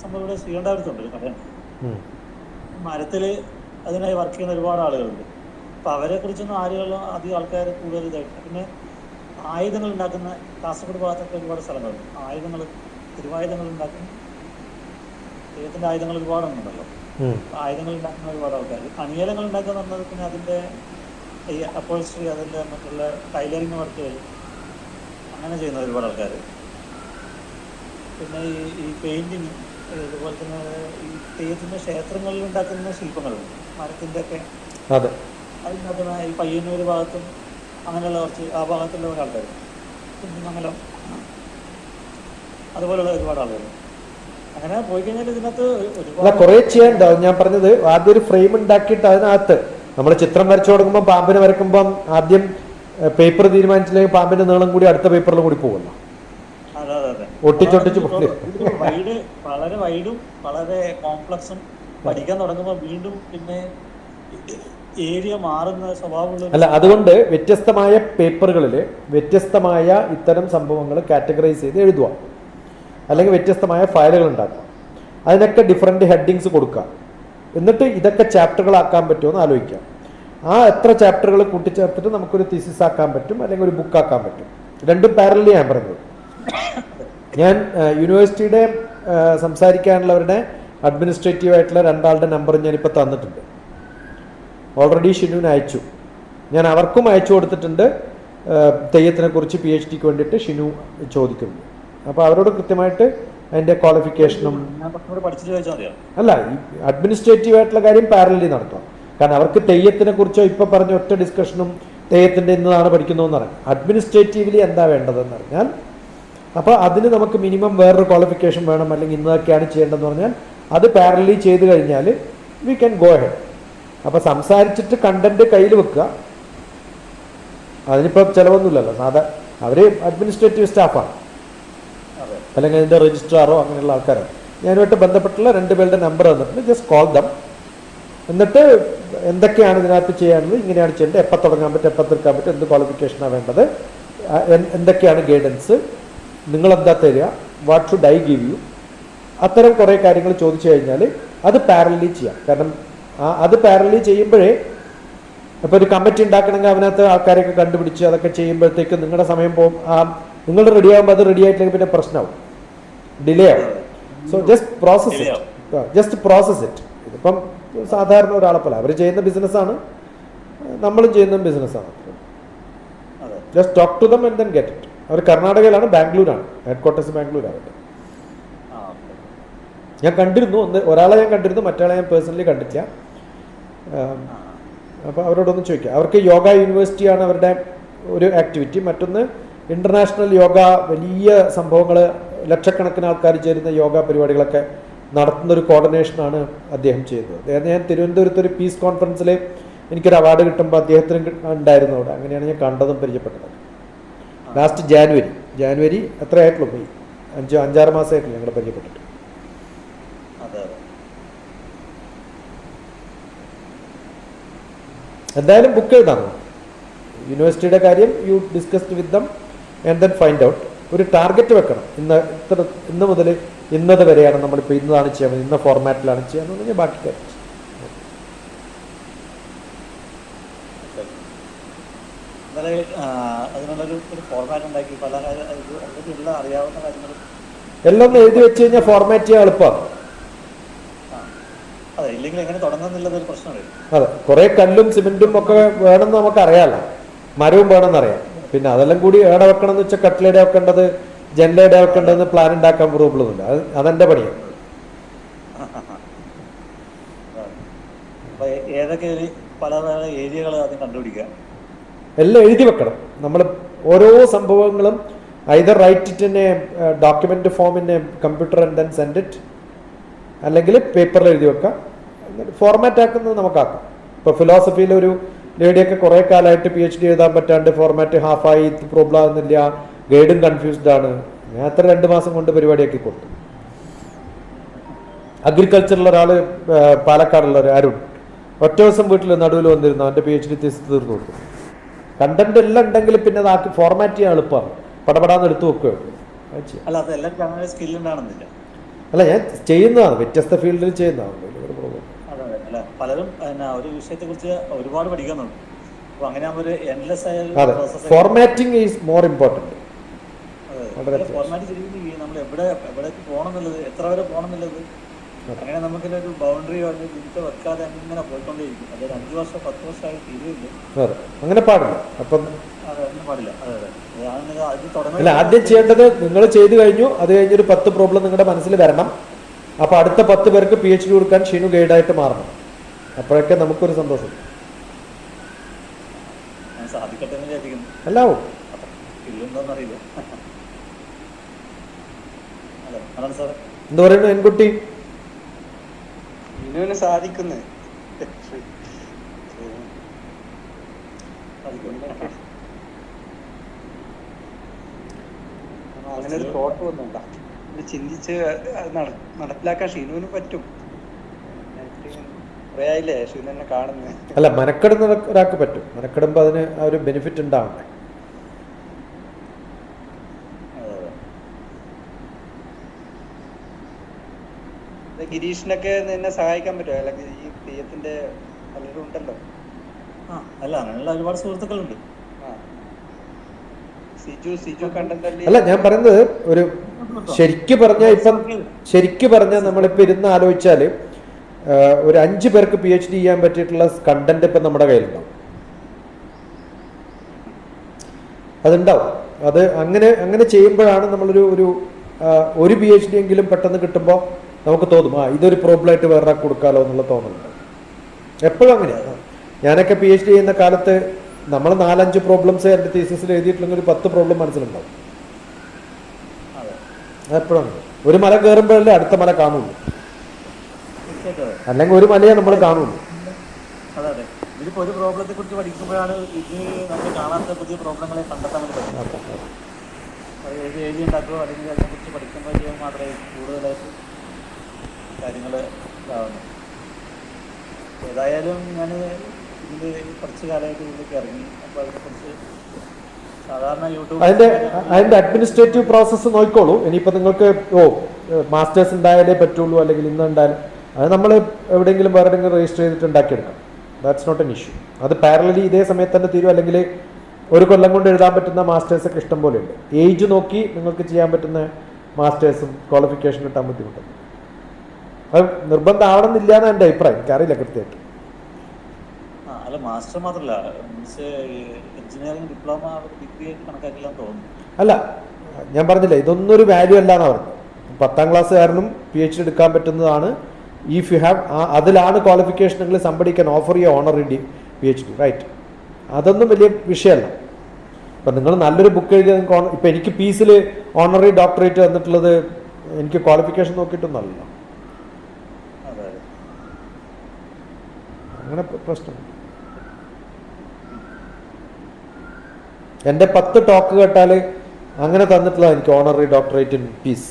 സംഭവം ഇവിടെ ശ്രീകണ്ഠാപുരത്തുണ്ട്. ഒരു കഥയാണ്. മരത്തില് അതിനായി വർക്ക് ചെയ്യുന്ന ഒരുപാട് ആളുകളുണ്ട്. അപ്പൊ അവരെ കുറിച്ചൊന്നും അധികം ആൾക്കാർ കൂടുതൽ ഇതായിട്ട്. പിന്നെ ആയുധങ്ങൾ ഉണ്ടാക്കുന്ന കാസർഗോഡ് ഭാഗത്തൊക്കെ ഒരുപാട് സ്ഥലങ്ങളുണ്ട്. തിരുവായുധങ്ങൾ ഉണ്ടാക്കുന്ന തെയ്യത്തിന്റെ ആയുധങ്ങൾ ഒരുപാടുണ്ടല്ലോ. ആയുധങ്ങൾ ഉണ്ടാക്കുന്ന ഒരുപാട് ആൾക്കാർ. അണിയലങ്ങൾ ഉണ്ടാക്കുക എന്ന് പറഞ്ഞാൽ പിന്നെ അതിന്റെ ഈ അപ്പോൾസ്ട്രി, അതിന്റെ മറ്റുള്ള ടൈലറിങ് വർക്കുകൾ അങ്ങനെ ചെയ്യുന്ന ഒരുപാട് ആൾക്കാർ. പിന്നെ ഈ പെയിന്റിങ്, അതുപോലെ തന്നെ ഈ തെയ്യത്തിന്റെ ക്ഷേത്രങ്ങളിൽ ഉണ്ടാക്കുന്ന ശില്പങ്ങളുണ്ട്, മരത്തിന്റെ ഒക്കെ. അതുണ്ടാക്കുന്ന ഈ പയ്യന്നൂർ ഭാഗത്തും അങ്ങനെയുള്ള കുറച്ച് ആ ഭാഗത്തുള്ള ഒരു ആൾക്കാർ, കുഞ്ഞിമംഗലം, അതുപോലെയുള്ള ഒരുപാട് ആളുകൾ. അങ്ങനെ പോയി കഴിഞ്ഞാൽ ഇതിനകത്ത് ഒരുപാട് കുറെ ചെയ്യാനുണ്ടാവും. ഞാൻ പറഞ്ഞത് ആദ്യം ഒരു ഫ്രെയിം ഉണ്ടാക്കിയിട്ട് അതിനകത്ത് നമ്മൾ ചിത്രം വരച്ചു തുടങ്ങുമ്പോൾ പാമ്പിനെ വരയ്ക്കുമ്പം ആദ്യം പേപ്പർ തീരുമാനിച്ചില്ലെങ്കിൽ പാമ്പിന്റെ നീളം കൂടി അടുത്ത പേപ്പറിലും കൂടി പോകുമല്ലോ. ഒട്ടിച്ചൊട്ടിച്ച് വൈഡ്, വളരെ വൈഡും വളരെ കോംപ്ലക്സും പഠിക്കാൻ തുടങ്ങുമ്പോൾ വീണ്ടും പിന്നെ ഏരിയ മാറുന്ന സ്വഭാവമുള്ള. അല്ല, അതുകൊണ്ട് വ്യത്യസ്തമായ പേപ്പറുകളിൽ വ്യത്യസ്തമായ ഇത്തരം സംഭവങ്ങൾ കാറ്റഗറൈസ് ചെയ്ത് എഴുതുക, അല്ലെങ്കിൽ വ്യത്യസ്തമായ ഫയലുകൾ ഉണ്ടാക്കുക, അതിനൊക്കെ ഡിഫറെൻറ്റ് ഹെഡിങ്സ് കൊടുക്കുക. എന്നിട്ട് ഇതൊക്കെ ചാപ്റ്ററുകളാക്കാൻ പറ്റുമെന്ന് ആലോചിക്കാം. ആ എത്ര ചാപ്റ്ററുകൾ കൂട്ടിച്ചേർത്തിട്ട് നമുക്കൊരു തീസിസ് ആക്കാൻ പറ്റും, അല്ലെങ്കിൽ ഒരു ബുക്ക് ആക്കാൻ പറ്റും. രണ്ടും പാരലലി ഞാൻ പറഞ്ഞത്. ഞാൻ യൂണിവേഴ്സിറ്റിയുടെ സംസാരിക്കാനുള്ളവരുടെ അഡ്മിനിസ്ട്രേറ്റീവ് ആയിട്ടുള്ള രണ്ടാളുടെ നമ്പർ ഞാനിപ്പോൾ തന്നിട്ടുണ്ട്. ഓൾറെഡി ഷിനുവിന് അയച്ചു. ഞാൻ അവർക്കും അയച്ചു കൊടുത്തിട്ടുണ്ട്. തെയ്യത്തിനെ കുറിച്ച് PhD വേണ്ടിയിട്ട് ഷിനു ചോദിക്കുന്നു. അപ്പോൾ അവരോട് കൃത്യമായിട്ട് അതിൻ്റെ ക്വാളിഫിക്കേഷനും അല്ല, ഈ അഡ്മിനിസ്ട്രേറ്റീവ് ആയിട്ടുള്ള കാര്യം പാരലലി നടത്താം. കാരണം അവർക്ക് തെയ്യത്തിനെ കുറിച്ചോ ഇപ്പോൾ പറഞ്ഞ ഒറ്റ ഡിസ്കഷനും തെയ്യത്തിൻ്റെ ഇന്നതാണ് പഠിക്കുന്നതെന്ന് പറയാം. അഡ്മിനിസ്ട്രേറ്റീവ്ലി എന്താ വേണ്ടതെന്ന് പറഞ്ഞാൽ, അപ്പോൾ അതിന് നമുക്ക് മിനിമം വേറൊരു ക്വാളിഫിക്കേഷൻ വേണം, അല്ലെങ്കിൽ ഇന്നതൊക്കെയാണ് ചെയ്യേണ്ടതെന്ന് പറഞ്ഞാൽ അത് പാരലലി ചെയ്ത് കഴിഞ്ഞാൽ വി ക്യാൻ ഗോ ഹെഡ്. അപ്പോൾ സംസാരിച്ചിട്ട് കണ്ടന്റ് കയ്യിൽ വെക്കുക. അതിനിപ്പോൾ ചിലവൊന്നുമില്ലല്ലോ. സാധാ അവർ അഡ്മിനിസ്ട്രേറ്റീവ് സ്റ്റാഫാണ്, അല്ലെങ്കിൽ അതിൻ്റെ രജിസ്ട്രാറോ അങ്ങനെയുള്ള ആൾക്കാരാണ്. ഞാനുമായിട്ട് ബന്ധപ്പെട്ടുള്ള 2 പേരുടെ നമ്പർ തന്നിട്ടുണ്ട്. Just call dum. എന്നിട്ട് എന്തൊക്കെയാണ് ഇതിനകത്ത് ചെയ്യാനുള്ളത്, ഇങ്ങനെയാണ് ചെയ്യേണ്ടത്, എപ്പോൾ തുടങ്ങാൻ പറ്റും, എപ്പോൾ തീർക്കാൻ പറ്റും, എന്ത് ക്വാളിഫിക്കേഷനാണ് വേണ്ടത്, എന്തൊക്കെയാണ് ഗൈഡൻസ്, നിങ്ങളെന്താ തരിക, what should I give you, അത്തരം കുറേ കാര്യങ്ങൾ ചോദിച്ചു കഴിഞ്ഞാൽ അത് പാരലലി ചെയ്യാം. കാരണം അത് പാരലലി ചെയ്യുമ്പോഴേ, ഇപ്പോൾ ഒരു കമ്മിറ്റി ഉണ്ടാക്കണമെങ്കിൽ അതിനകത്ത് ആൾക്കാരെയൊക്കെ കണ്ടുപിടിച്ച് അതൊക്കെ ചെയ്യുമ്പോഴത്തേക്ക് നിങ്ങളുടെ സമയം പോകും. നിങ്ങൾ റെഡി ആകുമ്പോൾ അത് റെഡി ആയിട്ടില്ലെങ്കിൽ പിന്നെ പ്രശ്നമാവും, ഡിലേ ആവും. So just process it. ഇതിപ്പം സാധാരണ ഒരാളെ പോലെ അവർ ചെയ്യുന്ന ബിസിനസ്സാണ്, നമ്മളും ചെയ്യുന്ന ബിസിനസ്സാണ്. Just talk to them and then get it. അവർ കർണാടകയിലാണ്, ബാംഗ്ലൂരാണ്, ഹെഡ് ക്വാർട്ടേഴ്സ് ബാംഗ്ലൂരാണ്. ഞാൻ കണ്ടിരുന്നു, ഒരാളെ ഞാൻ കണ്ടിരുന്നു, മറ്റാളെ ഞാൻ പേഴ്സണലി കണ്ടിട്ടില്ല. അപ്പോൾ അവരോടൊന്ന് ചോദിക്കാം. അവർക്ക് യോഗ യൂണിവേഴ്സിറ്റിയാണ് അവരുടെ ഒരു ആക്ടിവിറ്റി. മറ്റൊന്ന് ഇൻ്റർനാഷണൽ യോഗ, വലിയ സംഭവങ്ങൾ, ലക്ഷക്കണക്കിന് ആൾക്കാർ ചേരുന്ന യോഗ പരിപാടികളൊക്കെ നടത്തുന്നൊരു കോർഡിനേഷനാണ് അദ്ദേഹം ചെയ്യുന്നത്. ഞാൻ തിരുവനന്തപുരത്ത് ഒരു പീസ് കോൺഫറൻസിൽ എനിക്കൊരു അവാർഡ് കിട്ടുമ്പോൾ അദ്ദേഹത്തിന് ഉണ്ടായിരുന്നു അവിടെ. അങ്ങനെയാണ് ഞാൻ കണ്ടതും പരിചയപ്പെട്ടത്. ലാസ്റ്റ് ജാനുവരി എത്രയായിട്ടുള്ളൂ, പോയി 5-6 മാസമായിട്ടുള്ളൂ ഞങ്ങൾ പരിചയപ്പെട്ടിട്ട്. എന്തായാലും ബുക്ക് എഴുതാണോ യൂണിവേഴ്സിറ്റിയുടെ കാര്യം, you discussed with them and then find out. ഒരു ടാർഗറ്റ് വെക്കണം. ഇന്ന് മുതൽ ഇന്നത് വരെയാണ് നമ്മളിപ്പോൾ ഇന്നതാണ് ചെയ്യാൻ, ഇന്ന ഫോർമാറ്റിലാണ് ചെയ്യാന്ന് പറഞ്ഞാൽ ബാക്കി കാര്യം. എല്ലാം ഒന്ന് എഴുതി വെച്ച് കഴിഞ്ഞാൽ ഫോർമാറ്റ് ചെയ്യാൻ എളുപ്പമാണ്. അതെ, കുറെ കല്ലും സിമെന്റും ഒക്കെ വേണമെന്ന് നമുക്ക് അറിയാമല്ലോ, മരവും വേണമെന്നറിയാം. പിന്നെ അതെല്ലാം കൂടി ഏടെ വെക്കണം എന്ന് വെച്ചാൽ കട്ടിലേടെ വെക്കേണ്ടത്, ജനലേടെ വെക്കേണ്ടതെന്ന് പ്ലാൻ ഉണ്ടാക്കാൻ പ്രോബ്ലം ഇല്ല. അതെന്റെ പണിയാണ്. ഏതൊക്കെ ഒരു പല പല ഏരിയകൾ ആദ്യം കണ്ടുപിടിക്കുക. എല്ലാം എഴുതി വെക്കണം. നമ്മൾ ഓരോ സംഭവങ്ങളും either write it in a document form in a computer and then send it, അല്ലെങ്കിൽ പേപ്പറിൽ എഴുതി വെക്കാം. എന്നിട്ട് ഫോർമാറ്റ് ആക്കുന്നത് നമുക്കാക്കാം. ഇപ്പോൾ ഫിലോസഫിയിൽ ഒരു ലേഡിയൊക്കെ കുറേ കാലമായിട്ട് PhD എഴുതാൻ പറ്റാണ്ട് ഫോർമാറ്റ് ഹാഫായി, പ്രോബ്ലം ആകുന്നില്ല, ഗൈഡും കൺഫ്യൂസ്ഡ് ആണ്. ഞാൻ അത്ര 2 മാസം കൊണ്ട് പരിപാടിയാക്കി കൊടുത്തു. അഗ്രികൾച്ചറിൽ ഒരാൾ, പാലക്കാടുള്ള ഒരു അരുൺ, ഒറ്റ ദിവസം വീട്ടിൽ നടുവിൽ വന്നിരുന്നു, അവൻ്റെ PhD തീർത്ത് തീർന്നു കൊടുത്തു. കണ്ടന്റ് എല്ലാം ഉണ്ടെങ്കിൽ പിന്നെ അത് ഫോർമാറ്റ് ചെയ്യാൻ എളുപ്പമാണ്. പടപടാന്ന് എടുത്തു വെക്കുക. അല്ല അതെല്ലാം സ്കിൽ ഉണ്ടാണെന്നില്ല. അല്ല, ഞാൻ ചെയ്യുന്നതാണ്, വ്യത്യസ്ത ഫീൽഡിൽ ചെയ്യുന്നതാണ്. അതെ അല്ല, പലരും ഒരു വിഷയത്തെ കുറിച്ച് ഒരുപാട് പഠിക്കുന്നുണ്ട്. അപ്പൊ അങ്ങനെ ഒരു എൻഡ്ലെസ് ആയ formatting is more important. Format ചെയ്തിട്ടുണ്ടെങ്കിൽ നമ്മൾ എവിടേക്ക് പോകണം എന്നുള്ളത്, എത്ര വരെ പോകണം എന്നുള്ളത്, അങ്ങനെ നമുക്കൊരു ബൗണ്ടറി ലിമിറ്റ് വെക്കാതെ അങ്ങനെ പോയിക്കൊണ്ടേയിരിക്കും. അതൊരു 5 വർഷം 10 വർഷമായി തീരുമില്ല. അങ്ങനെ പാടില്ല. അപ്പം അങ്ങനെ പാടില്ല. അതെ അതെ, അത് തുടങ്ങി. അല്ല, ആദ്യം ചെയ്യേണ്ടത് നിങ്ങൾ ചെയ്തു കഴിഞ്ഞു, അത് കഴിഞ്ഞൊരു 10 പ്രോബ്ലം നിങ്ങളുടെ മനസ്സിൽ വരണം. അപ്പോൾ അടുത്ത 10 പേർക്ക് PhD കൊടുക്കാൻ ഷീനു ഗൈഡായിട്ട് മാറണം. അപ്പോഴൊക്കെ നമുക്കൊരു സന്തോഷം. സാധിക്കട്ടെ എന്ന് വിചാരിക്കുന്നു. എല്ലാവും ഇല്ലെന്നറിയില്ല. അതെ, അതാണ് സാർ. എന്താ പറയുന്നു പെൺകുട്ടി? സാധിക്കുന്നു. അങ്ങനെ ഒരു തോട്ട് വന്നുണ്ടാ, ചിന്തിച്ച് നടപ്പിലാക്കാൻ ഷീനുവിന് പറ്റും. കുറേയായില്ലേ ഷീനു എന്നെ കാണുന്നത്. അല്ല, മെനക്കെടുന്ന ഒരാൾക്ക് പറ്റും. മെനക്കെടുമ്പോൾ അതിന് ആ ഒരു ബെനിഫിറ്റ് ഉണ്ടാവണ്ടേ. ഗിരീഷിനൊക്കെ നിന്നെ സഹായിക്കാൻ പറ്റുമോ? അല്ലെങ്കിൽ ഈ തെയ്യത്തിന്റെ പലരും ഉണ്ടല്ലോ. അല്ല, അങ്ങനെയുള്ള ഒരുപാട് സുഹൃത്തുക്കളുണ്ട്. സിജു കണ്ടന്റ്. അല്ല, ഞാൻ പറയുന്നത് ഒരു ശരിക്ക് പറഞ്ഞാൽ നമ്മളിപ്പോൾ ഇരുന്ന് ആലോചിച്ചാൽ ഒരു 5 പേർക്ക് PhD ചെയ്യാൻ പറ്റിയിട്ടുള്ള കണ്ടന്റ് ഇപ്പം നമ്മുടെ കയ്യിലുണ്ടാവും. അതുണ്ടാവും. അത് അങ്ങനെ ചെയ്യുമ്പോഴാണ് നമ്മളൊരു ഒരു PhD എങ്കിലും പെട്ടെന്ന് കിട്ടുമ്പോൾ നമുക്ക് തോന്നും, ഇതൊരു പ്രോബ്ലം ആയിട്ട് വേറെ കൊടുക്കാമല്ലോ എന്നുള്ള തോന്നലുണ്ട്. എപ്പോഴും അങ്ങനെയാണ്. ഞാനൊക്കെ PhD ചെയ്യുന്ന കാലത്ത് നമ്മൾ 4-5 പ്രോബ്ലംസ് എൻ്റെ തീസിസിൽ എഴുതിയിട്ടുണ്ടെങ്കിൽ ഒരു 10 പ്രോബ്ലം മനസ്സിലുണ്ടാവും. അതെപ്പോഴും അങ്ങനെ. ഒരു മല കയറുമ്പോഴല്ലേ അടുത്ത മല കാണുള്ളൂ, അല്ലെങ്കിൽ ഒരു മലയെ നമ്മൾ കാണുള്ളൂ. അതെ അതെ, ഇതിപ്പോൾ ഒരു പ്രോബ്ലത്തെ കുറിച്ച് പഠിക്കുമ്പോഴാണ് ഇത് നമ്മൾ കാണാത്ത പുതിയ പ്രോബ്ലങ്ങളെ കണ്ടെത്താൻ വേണ്ടി പറ്റും. അത് എഴുതി ഉണ്ടാക്കുകയോ അല്ലെങ്കിൽ അതിനെക്കുറിച്ച് പഠിക്കുമ്പോൾ മാത്രമേ കൂടുതലായിട്ട് കാര്യങ്ങൾ ഇതാവുന്നു. ഏതായാലും ഞാൻ ഇതിൽ കുറച്ച് കാലമായിട്ട് ഇതിലേക്ക് ഇറങ്ങി. അപ്പോൾ അതിനെക്കുറിച്ച് സാധാരണ യൂട്യൂബ് അതിന്റെ അഡ്മിനിസ്ട്രേറ്റീവ് പ്രോസസ്സ് നോക്കിക്കോളൂ. ഇനിയിപ്പോൾ നിങ്ങൾക്ക് മാസ്റ്റേഴ്സ് ഉണ്ടായാലേ പറ്റുള്ളൂ, അല്ലെങ്കിൽ ഇന്ന് ഉണ്ടായാലും അത് നമ്മൾ എവിടെയെങ്കിലും വേറെ എവിടെയെങ്കിലും രജിസ്റ്റർ ചെയ്തിട്ട് ഉണ്ടാക്കിയെടുക്കാം. That's not an issue. അത് പാരലലി ഇതേ സമയത്ത് തന്നെ തീരും. അല്ലെങ്കിൽ 1 കൊല്ലം കൊണ്ട് എഴുതാൻ പറ്റുന്ന മാസ്റ്റേഴ്സൊക്കെ ഇഷ്ടം പോലെ ഉണ്ട്. ഏജ് നോക്കി നിങ്ങൾക്ക് ചെയ്യാൻ പറ്റുന്ന മാസ്റ്റേഴ്സും ക്വാളിഫിക്കേഷൻ കിട്ടാൻ ബുദ്ധിമുട്ടുണ്ട്. അത് നിർബന്ധം ആവണമെന്നില്ല എന്നാണ് എൻ്റെ അഭിപ്രായം. എനിക്കറിയില്ല കൃത്യമായിട്ട്. അല്ല, മാസ്റ്റർ മാത്രമല്ല, മീൻസ് എഞ്ചിനീയറിംഗ് ഡിപ്ലോമ ഡിഗ്രി ആയിട്ട് കണക്കാക്കില്ലാന്ന് തോന്നുന്നു. അല്ല, ഞാൻ പറഞ്ഞില്ല, ഇതൊന്നും ഒരു വാല്യൂ അല്ല എന്നാണ് പറഞ്ഞത്. 10ാം ക്ലാസ്സുകാരനും PhD എടുക്കാൻ പറ്റുന്നതാണ്. ഇഫ് യു ഹാവ്, അതിലാണ് ക്വാളിഫിക്കേഷനെങ്കിൽ somebody can offer you honorary PhD, right? അതൊന്നും വലിയ വിഷയമല്ല. ഇപ്പം നിങ്ങൾ നല്ലൊരു ബുക്ക് എഴുതി നിങ്ങൾക്ക് ഇപ്പം എനിക്ക് പീസിൽ ഓണറി ഡോക്ടറേറ്റ് തന്നിട്ടുള്ളത് എനിക്ക് ക്വാളിഫിക്കേഷൻ നോക്കിയിട്ടൊന്നല്ല. അങ്ങനെ പ്രശ്നം. എൻ്റെ 10 ടോക്ക് കേട്ടാൽ അങ്ങനെ തന്നിട്ടുള്ള എനിക്ക് ഓണറി ഡോക്ടറേറ്റ് ഇൻ പീസ്.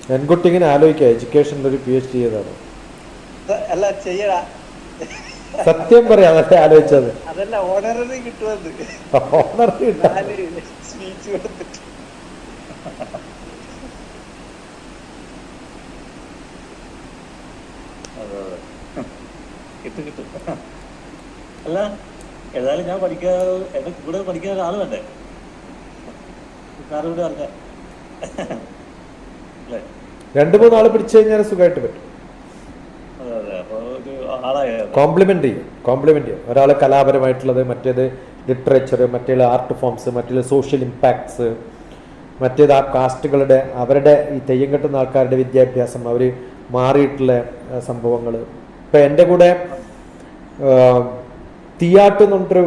പെൺകുട്ടി ഇങ്ങനെ ആലോചിക്കുക, എഡ്യൂക്കേഷനിൽ ഒരു PhD ചെയ്താണ്. അല്ല, ചെയ്യടാ, സത്യം പറയാം, അതല്ലേ ആലോചിച്ചത്. അതല്ല, ഓണററി കിട്ടുമെന്ന്. ഓണറി സ്പീച്ച് കൊടുത്തിട്ട് കിട്ടും. അല്ല, ഏതായാലും ഞാൻ എന്റെ കൂടെ പഠിക്കാൻ ഒരാൾ വേണ്ടേ? കൂടെ അറിഞ്ഞ 2-3 ആൾ പിടിച്ചു കഴിഞ്ഞാൽ സുഖമായിട്ട് പറ്റും. അതെ അതെ. അപ്പോൾ ഒരു ആളായത്. കോംപ്ലിമെന്റ് ചെയ്യും. ഒരാൾ കലാപരമായിട്ടുള്ളത്, മറ്റേത് ലിറ്ററേച്ചർ, മറ്റേത് ആർട്ട് ഫോംസ്, മറ്റേത് സോഷ്യൽ ഇമ്പാക്ട്സ്, മറ്റേത് ആ കാസ്റ്റുകളുടെ അവരുടെ ഈ തെയ്യം കെട്ടുന്ന ആൾക്കാരുടെ വിദ്യാഭ്യാസം, അവർ മാറിയിട്ടുള്ള സംഭവങ്ങൾ. ഇപ്പം എൻ്റെ കൂടെ തീയാട്ട് എന്ന് പറഞ്ഞിട്ടൊരു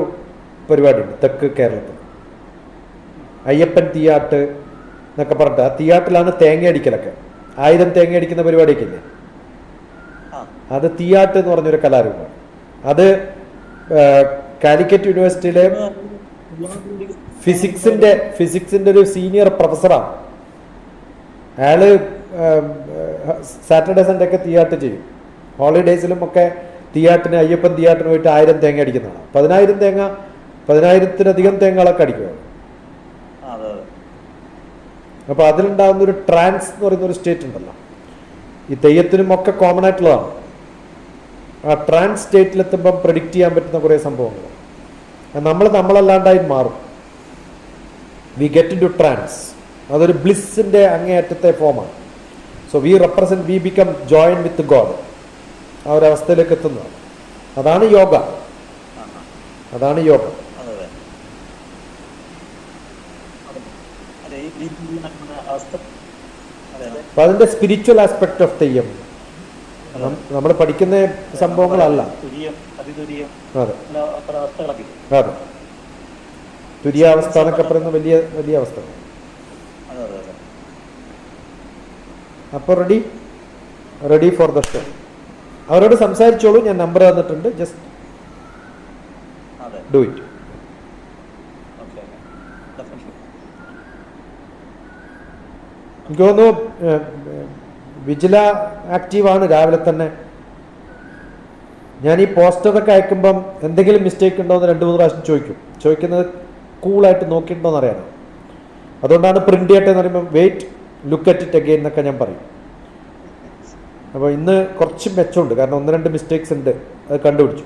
പരിപാടിയുണ്ട് തെക്ക് കേരളത്തിൽ, അയ്യപ്പൻ തീയാട്ട് എന്നൊക്കെ പറഞ്ഞിട്ട്. ആ തീയാട്ടിലാണ് തേങ്ങ അടിക്കലൊക്കെ, 1000 തേങ്ങ അടിക്കുന്ന പരിപാടിയൊക്കെ ഇല്ലേ, അത് തീയാട്ട് എന്ന് പറഞ്ഞൊരു കലാരൂപമാണ്. അത് കാലിക്കറ്റ് യൂണിവേഴ്സിറ്റിയിലെ ഫിസിക്സിന്റെ ഒരു സീനിയർ പ്രൊഫസറാണ്. അയാള് സാറ്റർഡേ സൺഡേ ഒക്കെ തീയാട്ട് ചെയ്യും. ഹോളിഡേയ്സിലും ഒക്കെ തീയാട്ടിന്, അയ്യപ്പൻ തീയാട്ടിന് പോയിട്ട് 1000 തേങ്ങ അടിക്കുന്നതാണ്. 10,000-ലധികം തേങ്ങകളൊക്കെ അടിക്കുക. അപ്പൊ അതിലുണ്ടാകുന്ന ഒരു ട്രാൻസ് എന്ന് പറയുന്ന ഒരു സ്റ്റേറ്റ് ഉണ്ടല്ലോ, ഈ തെയ്യത്തിനും ഒക്കെ കോമൺ ആയിട്ടുള്ളതാണ്. ആ ട്രാൻസ് സ്റ്റേറ്റിലെത്തുമ്പം പ്രെഡിക്റ്റ് ചെയ്യാൻ പറ്റുന്ന കുറേ സംഭവങ്ങൾ. നമ്മളല്ലാണ്ടായി മാറും. We get into trance. അതൊരു ബ്ലിസ്സിന്റെ അങ്ങേയറ്റത്തെ ഫോമാണ്. So we become join with God. ആ ഒരു അവസ്ഥയിലേക്ക് എത്തുന്നതാണ്. അതാണ് യോഗ. അപ്പൊ അതിന്റെ സ്പിരിച്വൽ ആസ്പെക്ട് ഓഫ് തെയ്യം നമ്മൾ പഠിക്കുന്ന സംഭവങ്ങളല്ല. അതെ, തുര്യാവസ്ഥ എന്നൊക്കെ പറയുന്ന വലിയ വലിയ അവസ്ഥ. അപ്പോൾ റെഡി ഫോർ ദ ഷോ. അവരോട് സംസാരിച്ചോളൂ, ഞാൻ നമ്പർ തന്നിട്ടുണ്ട്. Just do it. എനിക്ക് തോന്നുന്നു വിജില ആക്റ്റീവാണ് രാവിലെ തന്നെ. ഞാൻ ഈ പോസ്റ്ററൊക്കെ അയക്കുമ്പം എന്തെങ്കിലും മിസ്റ്റേക്ക് ഉണ്ടോ എന്ന് 2-3 പ്രാവശ്യം ചോദിക്കുന്നത് കൂളായിട്ട് നോക്കിയിട്ടുണ്ടോയെന്ന് അറിയാനോ. അതുകൊണ്ടാണ് പ്രിന്റ് ചെയ്യട്ടെ എന്ന് പറയുമ്പോൾ wait, look at it again എന്നൊക്കെ ഞാൻ പറയും. അപ്പോൾ ഇന്ന് കുറച്ച് മെച്ചമുണ്ട്, കാരണം 1-2 മിസ്റ്റേക്സ് ഉണ്ട്, അത് കണ്ടുപിടിച്ചു,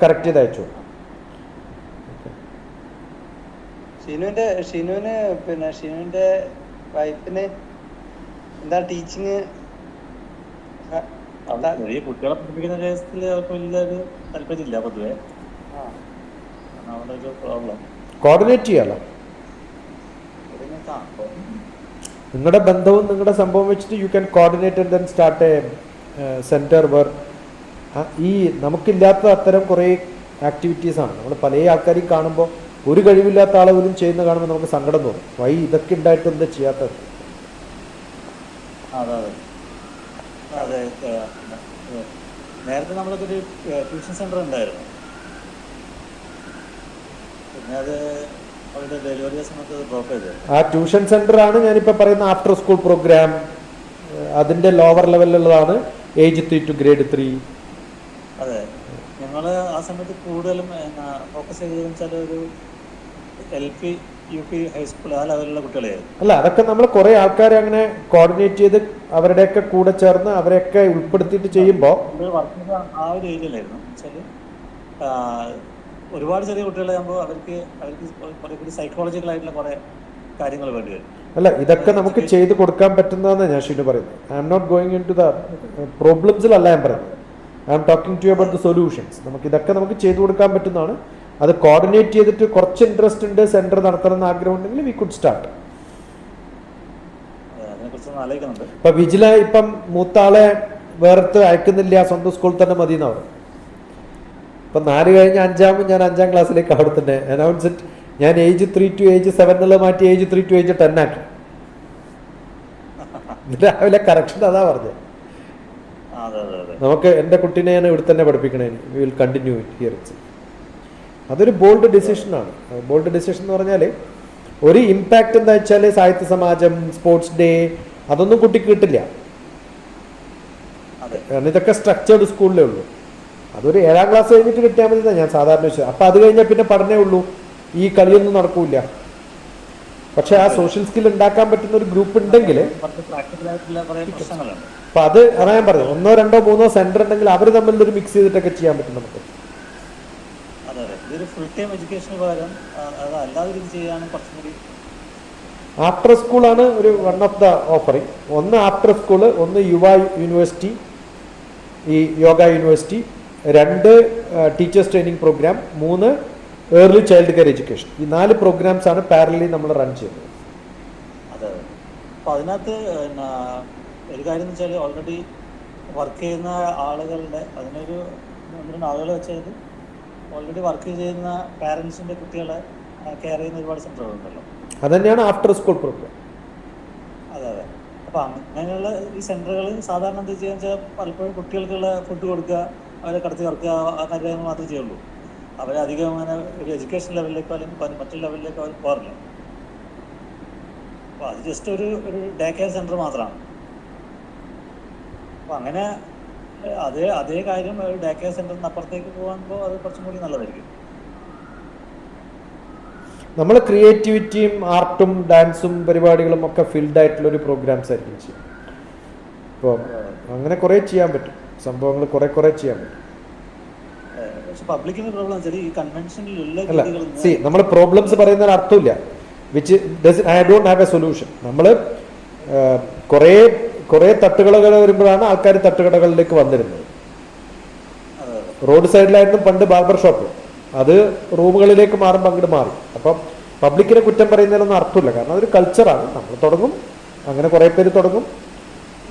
കറക്റ്റ് ചെയ്ത് അയച്ചു. ഷിനുവിന്റെ വൈഫിന് എന്താ ടീച്ചിങ്? കുട്ടികളെ പഠിപ്പിക്കുന്ന കേസിൽ അവർക്ക് വലിയൊരു താല്പര്യമില്ല പൊതുവെ. കോർഡിനേറ്റ് ചെയ്യാലോ. നിങ്ങളുടെ ബന്ധവും നിങ്ങളുടെ സംഭവം വെച്ചിട്ട് you can coordinate and then start a centre where ഈ നമുക്കില്ലാത്ത അത്തരം കുറേ ആക്ടിവിറ്റീസാണ്. നമ്മൾ പല ആൾക്കാരെയും കാണുമ്പോൾ ഒരു കഴിവില്ലാത്ത ആളെ പോലും ചെയ്യുന്ന കാണുമ്പോൾ നമുക്ക് സങ്കടം തോന്നും. വൈ ഇതൊക്കെ ഉണ്ടായിട്ട് എന്താ ചെയ്യാത്തത്? അതെ, നേരത്തെ നമ്മളൊരു ട്യൂഷൻ സെന്റർ ഉണ്ടായിരുന്നു. പിന്നെ അത് അവരുടെ ഡെലിവറി സമയത്ത് ഡ്രോപ്പ് ചെയ്തത്. ആ ട്യൂഷൻ സെന്റർ ആണ് ഞാനിപ്പോൾ പറയുന്ന ആഫ്റ്റർ സ്കൂൾ പ്രോഗ്രാം. അതിന്റെ ലോവർ ലെവലിലുള്ളതാണ് ഏജ് 3 to grade 3. അതെ, ഞങ്ങൾ ആ സമയത്ത് കൂടുതലും ഫോക്കസ് ചെയ്തതെന്ന് വെച്ചാൽ ഒരു LP, UP, ഹൈസ്കൂൾ ആ ലെവലിലുള്ള കുട്ടികളെയായിരുന്നു. അല്ല, അതൊക്കെ നമ്മൾ കുറേ ആൾക്കാരെ അങ്ങനെ കോർഡിനേറ്റ് ചെയ്ത് അവരുടെയൊക്കെ കൂടെ ചേർന്ന് അവരെയൊക്കെ ഉൾപ്പെടുത്തിയിട്ട് ചെയ്യുമ്പോൾ വർക്ക് ആ ഒരു ഏരിയയിലായിരുന്നു. വെച്ചാൽ ഒരുപാട് ചെറിയ കുട്ടികളാകുമ്പോൾ അവർക്ക് കുറെ കൂടി സൈക്കോളജിക്കൽ ആയിട്ടുള്ള കുറെ കാര്യങ്ങൾ വേണ്ടി വരും. അല്ല, ഇതൊക്കെ നമുക്ക് ചെയ്ത് കൊടുക്കാൻ പറ്റുന്നതെന്ന് ഞാൻ ഷിനു പറയുന്നത്. I'm not going into the പ്രോബ്ലംസിലല്ല ഞാൻ പറയുന്നത്. I'm talking to you about the solutions. ഇതൊക്കെ നമുക്ക് ചെയ്തു കൊടുക്കാൻ പറ്റുന്നതാണ്. അത് കോർഡിനേറ്റ് ചെയ്തിട്ട് കുറച്ച് ഇൻട്രസ്റ്റ് ഉണ്ട്, സെന്റർ നടത്തണം എന്ന് ആഗ്രഹം ഉണ്ടെങ്കിൽ വി കുഡ് സ്റ്റാർട്ട്. ഇപ്പൊ വിജില ഇപ്പം മൂത്താളെ വേർത്ത് അയക്കുന്നില്ല, സ്വന്തം സ്കൂളിൽ തന്നെ മതി എന്ന് പറഞ്ഞു. ഇപ്പം 4 കഴിഞ്ഞ് 5 ഞാൻ 5ാം ക്ലാസ്സിലേക്ക് അവിടെ തന്നെ അനൗൺസ് ഇറ്റ്. ഞാൻ ഏജ് 3 to age 7 എന്നുള്ളത് മാറ്റി ഏജ് 3 to age 10 ആക്കി. രാവിലെ കറക്ഷൻ അതാ പറഞ്ഞത്. നമുക്ക് എൻ്റെ കുട്ടീനെ ഞാൻ ഇവിടെ തന്നെ പഠിപ്പിക്കണേ, we will continue it here. അതൊരു ബോൾഡ് ഡിസിഷനാണ്. ബോൾഡ് ഡിസിഷൻ എന്ന് പറഞ്ഞാൽ ഒരു ഇമ്പാക്റ്റ് എന്താ വെച്ചാൽ സാഹിത്യ സമാജം, സ്പോർട്സ് ഡേ, അതൊന്നും കുട്ടിക്ക് കിട്ടില്ല. കാരണം ഇതൊക്കെ സ്ട്രക്ചേർഡ് സ്കൂളിലേ ഉള്ളൂ. അതൊരു 7ാം ക്ലാസ് കഴിഞ്ഞിട്ട് കിട്ടിയാൽ മതി ഞാൻ സാധാരണ വെച്ചത്. അപ്പം അത് കഴിഞ്ഞാൽ പിന്നെ പഠനമേ ഉള്ളൂ, ഈ കളിയൊന്നും നടക്കൂല. പക്ഷെ ആ സോഷ്യൽ സ്കിൽ ഉണ്ടാക്കാൻ പറ്റുന്ന ഒരു ഗ്രൂപ്പ് ഉണ്ടെങ്കിൽ അപ്പം അതാ ഞാൻ പറഞ്ഞു, 1, 2, 3 സെന്റർ ഉണ്ടെങ്കിൽ അവർ തമ്മിലൊരു മിക്സ് ചെയ്തിട്ടൊക്കെ ചെയ്യാൻ പറ്റും നമുക്ക്. ആഫ്റ്റർ സ്കൂളാണ് ഒരു വൺ ഓഫ് ദ ഓഫറിങ്. ഒന്ന് ആഫ്റ്റർ സ്കൂള്, ഒന്ന് യുവ യൂണിവേഴ്സിറ്റി, ഈ yoga university, 2 teachers training programme, 3 early child care education. ഈ 4 പ്രോഗ്രാംസാണ് പാരലി നമ്മൾ റൺ ചെയ്യുന്നത്. അതെ. അപ്പോൾ അതിനകത്ത് പിന്നെ ഒരു കാര്യം എന്ന് വെച്ചാൽ ഓൾറെഡി വർക്ക് ചെയ്യുന്ന ആളുകളുടെ അതിനൊരു 1-2 ആളുകൾ വെച്ചത് ഓൾറെഡി വർക്ക് ചെയ്യുന്ന പാരൻസിൻ്റെ കുട്ടികളെ കെയർ ചെയ്യുന്ന ഒരുപാട് സെൻ്ററുകളുണ്ടല്ലോ. അത് തന്നെയാണ് ആഫ്റ്റർ സ്കൂൾ പ്രോഗ്രാം. അതെ. അപ്പോൾ അങ്ങനെയുള്ള ഈ സെൻ്ററുകൾ സാധാരണ എന്താ ചെയ്യുക വെച്ചാൽ പലപ്പോഴും കുട്ടികൾക്കുള്ള ഫുഡ് കൊടുക്കുക, അവരെ കടത്തി ഇറക്കുക, ആ കാര്യങ്ങൾ മാത്രമേ ചെയ്യുള്ളൂ. അവരധികം അങ്ങനെ ഒരു എഡ്യൂക്കേഷൻ ലെവലിലേക്കോ അല്ലെങ്കിൽ മറ്റൊരു ലെവലിലേക്കോ അവർ പോകാറില്ല. അപ്പോൾ അത് ജസ്റ്റ് ഒരു ഡേ കെയർ സെൻ്റർ മാത്രമാണ്. അപ്പോൾ അങ്ങനെ അതേ കാര്യം ഒരു ഡേ കെയർ സെൻ്ററിന് അപ്പുറത്തേക്ക് പോകുമ്പോൾ അത് കുറച്ചും കൂടി നല്ലതായിരിക്കും. നമ്മൾ ക്രിയേറ്റിവിറ്റിയും ആർട്ടും ഡാൻസും പരിപാടികളും ഒക്കെ ഫീൽഡ് ആയിട്ടുള്ളൊരു പ്രോഗ്രാംസ് ആയിരിക്കും ചെയ്യും. ഇപ്പോൾ അങ്ങനെ കുറേ ചെയ്യാൻ പറ്റും, സംഭവങ്ങൾ കുറേ ചെയ്യാൻ പറ്റും. പക്ഷെ പബ്ലിക്കിന് പ്രോബ്ലം വെച്ചാൽ ഈ കൺവെൻഷനിലുള്ള അല്ല, നമ്മൾ പ്രോബ്ലംസ് പറയുന്നതിന് അർത്ഥമില്ല. I don't have A solution. നമ്മൾ കുറേ തട്ടുകടകൾ വരുമ്പോഴാണ് ആൾക്കാർ തട്ടുകടകളിലേക്ക് വന്നിരുന്നത്. റോഡ് സൈഡിലായിരുന്നു പണ്ട് ബാർബർ ഷോപ്പ്, അത് റൂമുകളിലേക്ക് മാറുമ്പോൾ അങ്ങോട്ട് മാറി. അപ്പം പബ്ലിക്കിനെ കുറ്റം പറയുന്നതിലൊന്നും അർത്ഥമില്ല, കാരണം അതൊരു കൾച്ചറാണ്. നമ്മൾ തുടങ്ങും, അങ്ങനെ കുറേ പേര് തുടങ്ങും.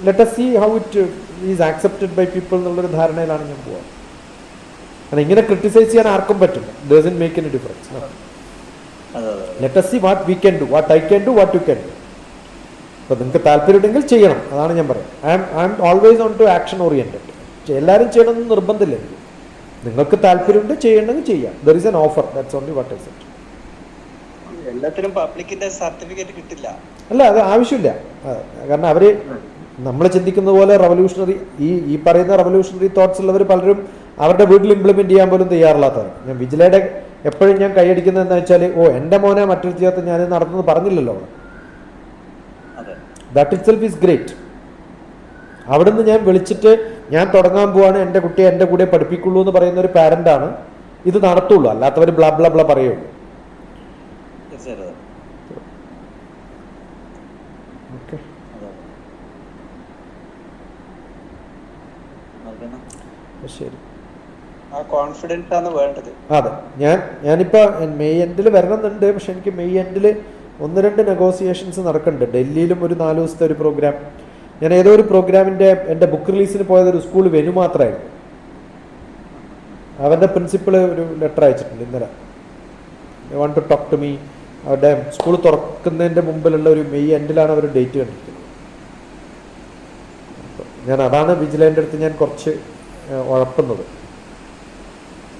Let us see how it is accepted by people എന്നുള്ളൊരു ധാരണയിലാണ് ഞാൻ പോവുക. കാരണം ഇങ്ങനെ ക്രിട്ടിസൈസ് ചെയ്യാൻ ആർക്കും പറ്റില്ല. doesn't make any difference. Let us see what we can do, what I can do, what you can do. അപ്പോൾ നിങ്ങൾക്ക് താല്പര്യമുണ്ടെങ്കിൽ ചെയ്യണം, അതാണ് ഞാൻ പറയുന്നത്. I'm always on to action oriented. എല്ലാവരും ചെയ്യണമെന്ന് നിർബന്ധമില്ല എനിക്ക്. നിങ്ങൾക്ക് താല്പര്യമുണ്ട് ചെയ്യണമെങ്കിൽ ചെയ്യാം. There is an offer, that's only what I said. എല്ലാത്തിനും പബ്ലിക്കിന്റെ സർട്ടിഫിക്കറ്റ് കിട്ടില്ല. അല്ല, അത് ആവശ്യമില്ല. കാരണം അവർ നമ്മൾ ചിന്തിക്കുന്ന പോലെ റവല്യൂഷണറി ഈ പറയുന്ന റവല്യൂഷണറി തോട്ട്സ് ഉള്ളവർ പലരും അവരുടെ വീട്ടിൽ ഇംപ്ലിമെന്റ് ചെയ്യാൻ പോലും തയ്യാറില്ലാത്തവർ. ഞാൻ വിജിലയുടെ എപ്പോഴും ഞാൻ കൈയടിക്കുന്നത് എന്താ വെച്ചാൽ, എൻ്റെ മോനെ മറ്റൊരു ജീവിതത്തിൽ ഞാൻ നടത്തുന്നത് പറഞ്ഞില്ലല്ലോ അവിടെ. That it self is great. അവിടുന്ന് ഞാൻ വിളിച്ചിട്ട് ഞാൻ തുടങ്ങാൻ പോവാണ്, എൻ്റെ കുട്ടിയെ എൻ്റെ കൂടെ പഠിപ്പിക്കുള്ളൂ എന്ന് പറയുന്ന ഒരു പാരൻ്റാണ് ഇത് നടത്തുള്ളൂ. അല്ലാത്തവർ ബ്ലാ ബ്ലാ ബ്ലാ പറയുള്ളൂ. ഓക്കെ, ശരി. ആ കോൺഫിഡൻസ് ആണ് വേണ്ടത്. അതെ, ഞാനിപ്പോൾ മെയ് എൻഡിൽ വരണമെന്നുണ്ട്. പക്ഷെ എനിക്ക് മെയ് എൻഡിൽ 1-2 നെഗോസിയേഷൻസ് നടക്കുന്നുണ്ട്. ഡൽഹിയിലും ഒരു 4 ദിവസത്തെ ഒരു പ്രോഗ്രാം. ഞാൻ ഏതോ ഒരു പ്രോഗ്രാമിൻ്റെ എൻ്റെ ബുക്ക് റിലീസിന് പോയത് ഒരു സ്കൂൾ വെനു മാത്രമായിരുന്നു. അവരുടെ പ്രിൻസിപ്പൾ ഒരു ലെറ്റർ അയച്ചിട്ടുണ്ട് ഇന്നലെ. I want to talk to me. അവരുടെ സ്കൂൾ തുറക്കുന്നതിൻ്റെ മുമ്പിലുള്ള ഒരു മെയ് എൻഡിലാണ് അവർ ഡേറ്റ് കണ്ടിരിക്കുന്നത്. ഞാൻ അതാണ് വിജിലൻ്റെ അടുത്ത് ഞാൻ കുറച്ച് ഉഴപ്പുന്നത്.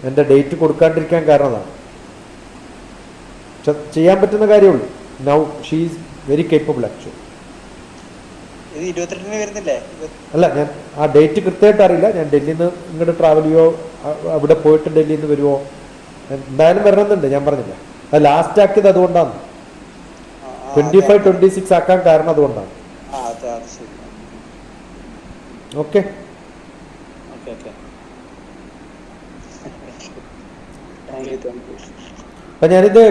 എൻ്റെ ഡേറ്റ് കൊടുക്കാണ്ടിരിക്കാൻ കാരണം അതാണ്. പക്ഷെ ചെയ്യാൻ പറ്റുന്ന കാര്യമുള്ളൂ. Now she is very capable actually. ഇത് 22-ന് വരുന്നില്ലേ? അല്ല, ഞാൻ ആ ഡേറ്റ് കൃത്യമായിട്ട് അറിയില്ല. ഞാൻ ഡൽഹിയിൽ നിന്ന് ഇങ്ങോട്ട് ട്രാവൽ ചെയ്യുമോ, അവിടെ പോയിട്ട് ഡൽഹിയിൽ നിന്ന് വരുമോ, എന്തായാലും വരണമെന്നുണ്ട്. ഞാൻ പറഞ്ഞില്ല, അത് ലാസ്റ്റ് ആക്കിയത് അതുകൊണ്ടാണ്. 25-26 ആക്കാൻ കാരണം അതുകൊണ്ടാണ്. ഓക്കെ, അപ്പം ഞാനിത്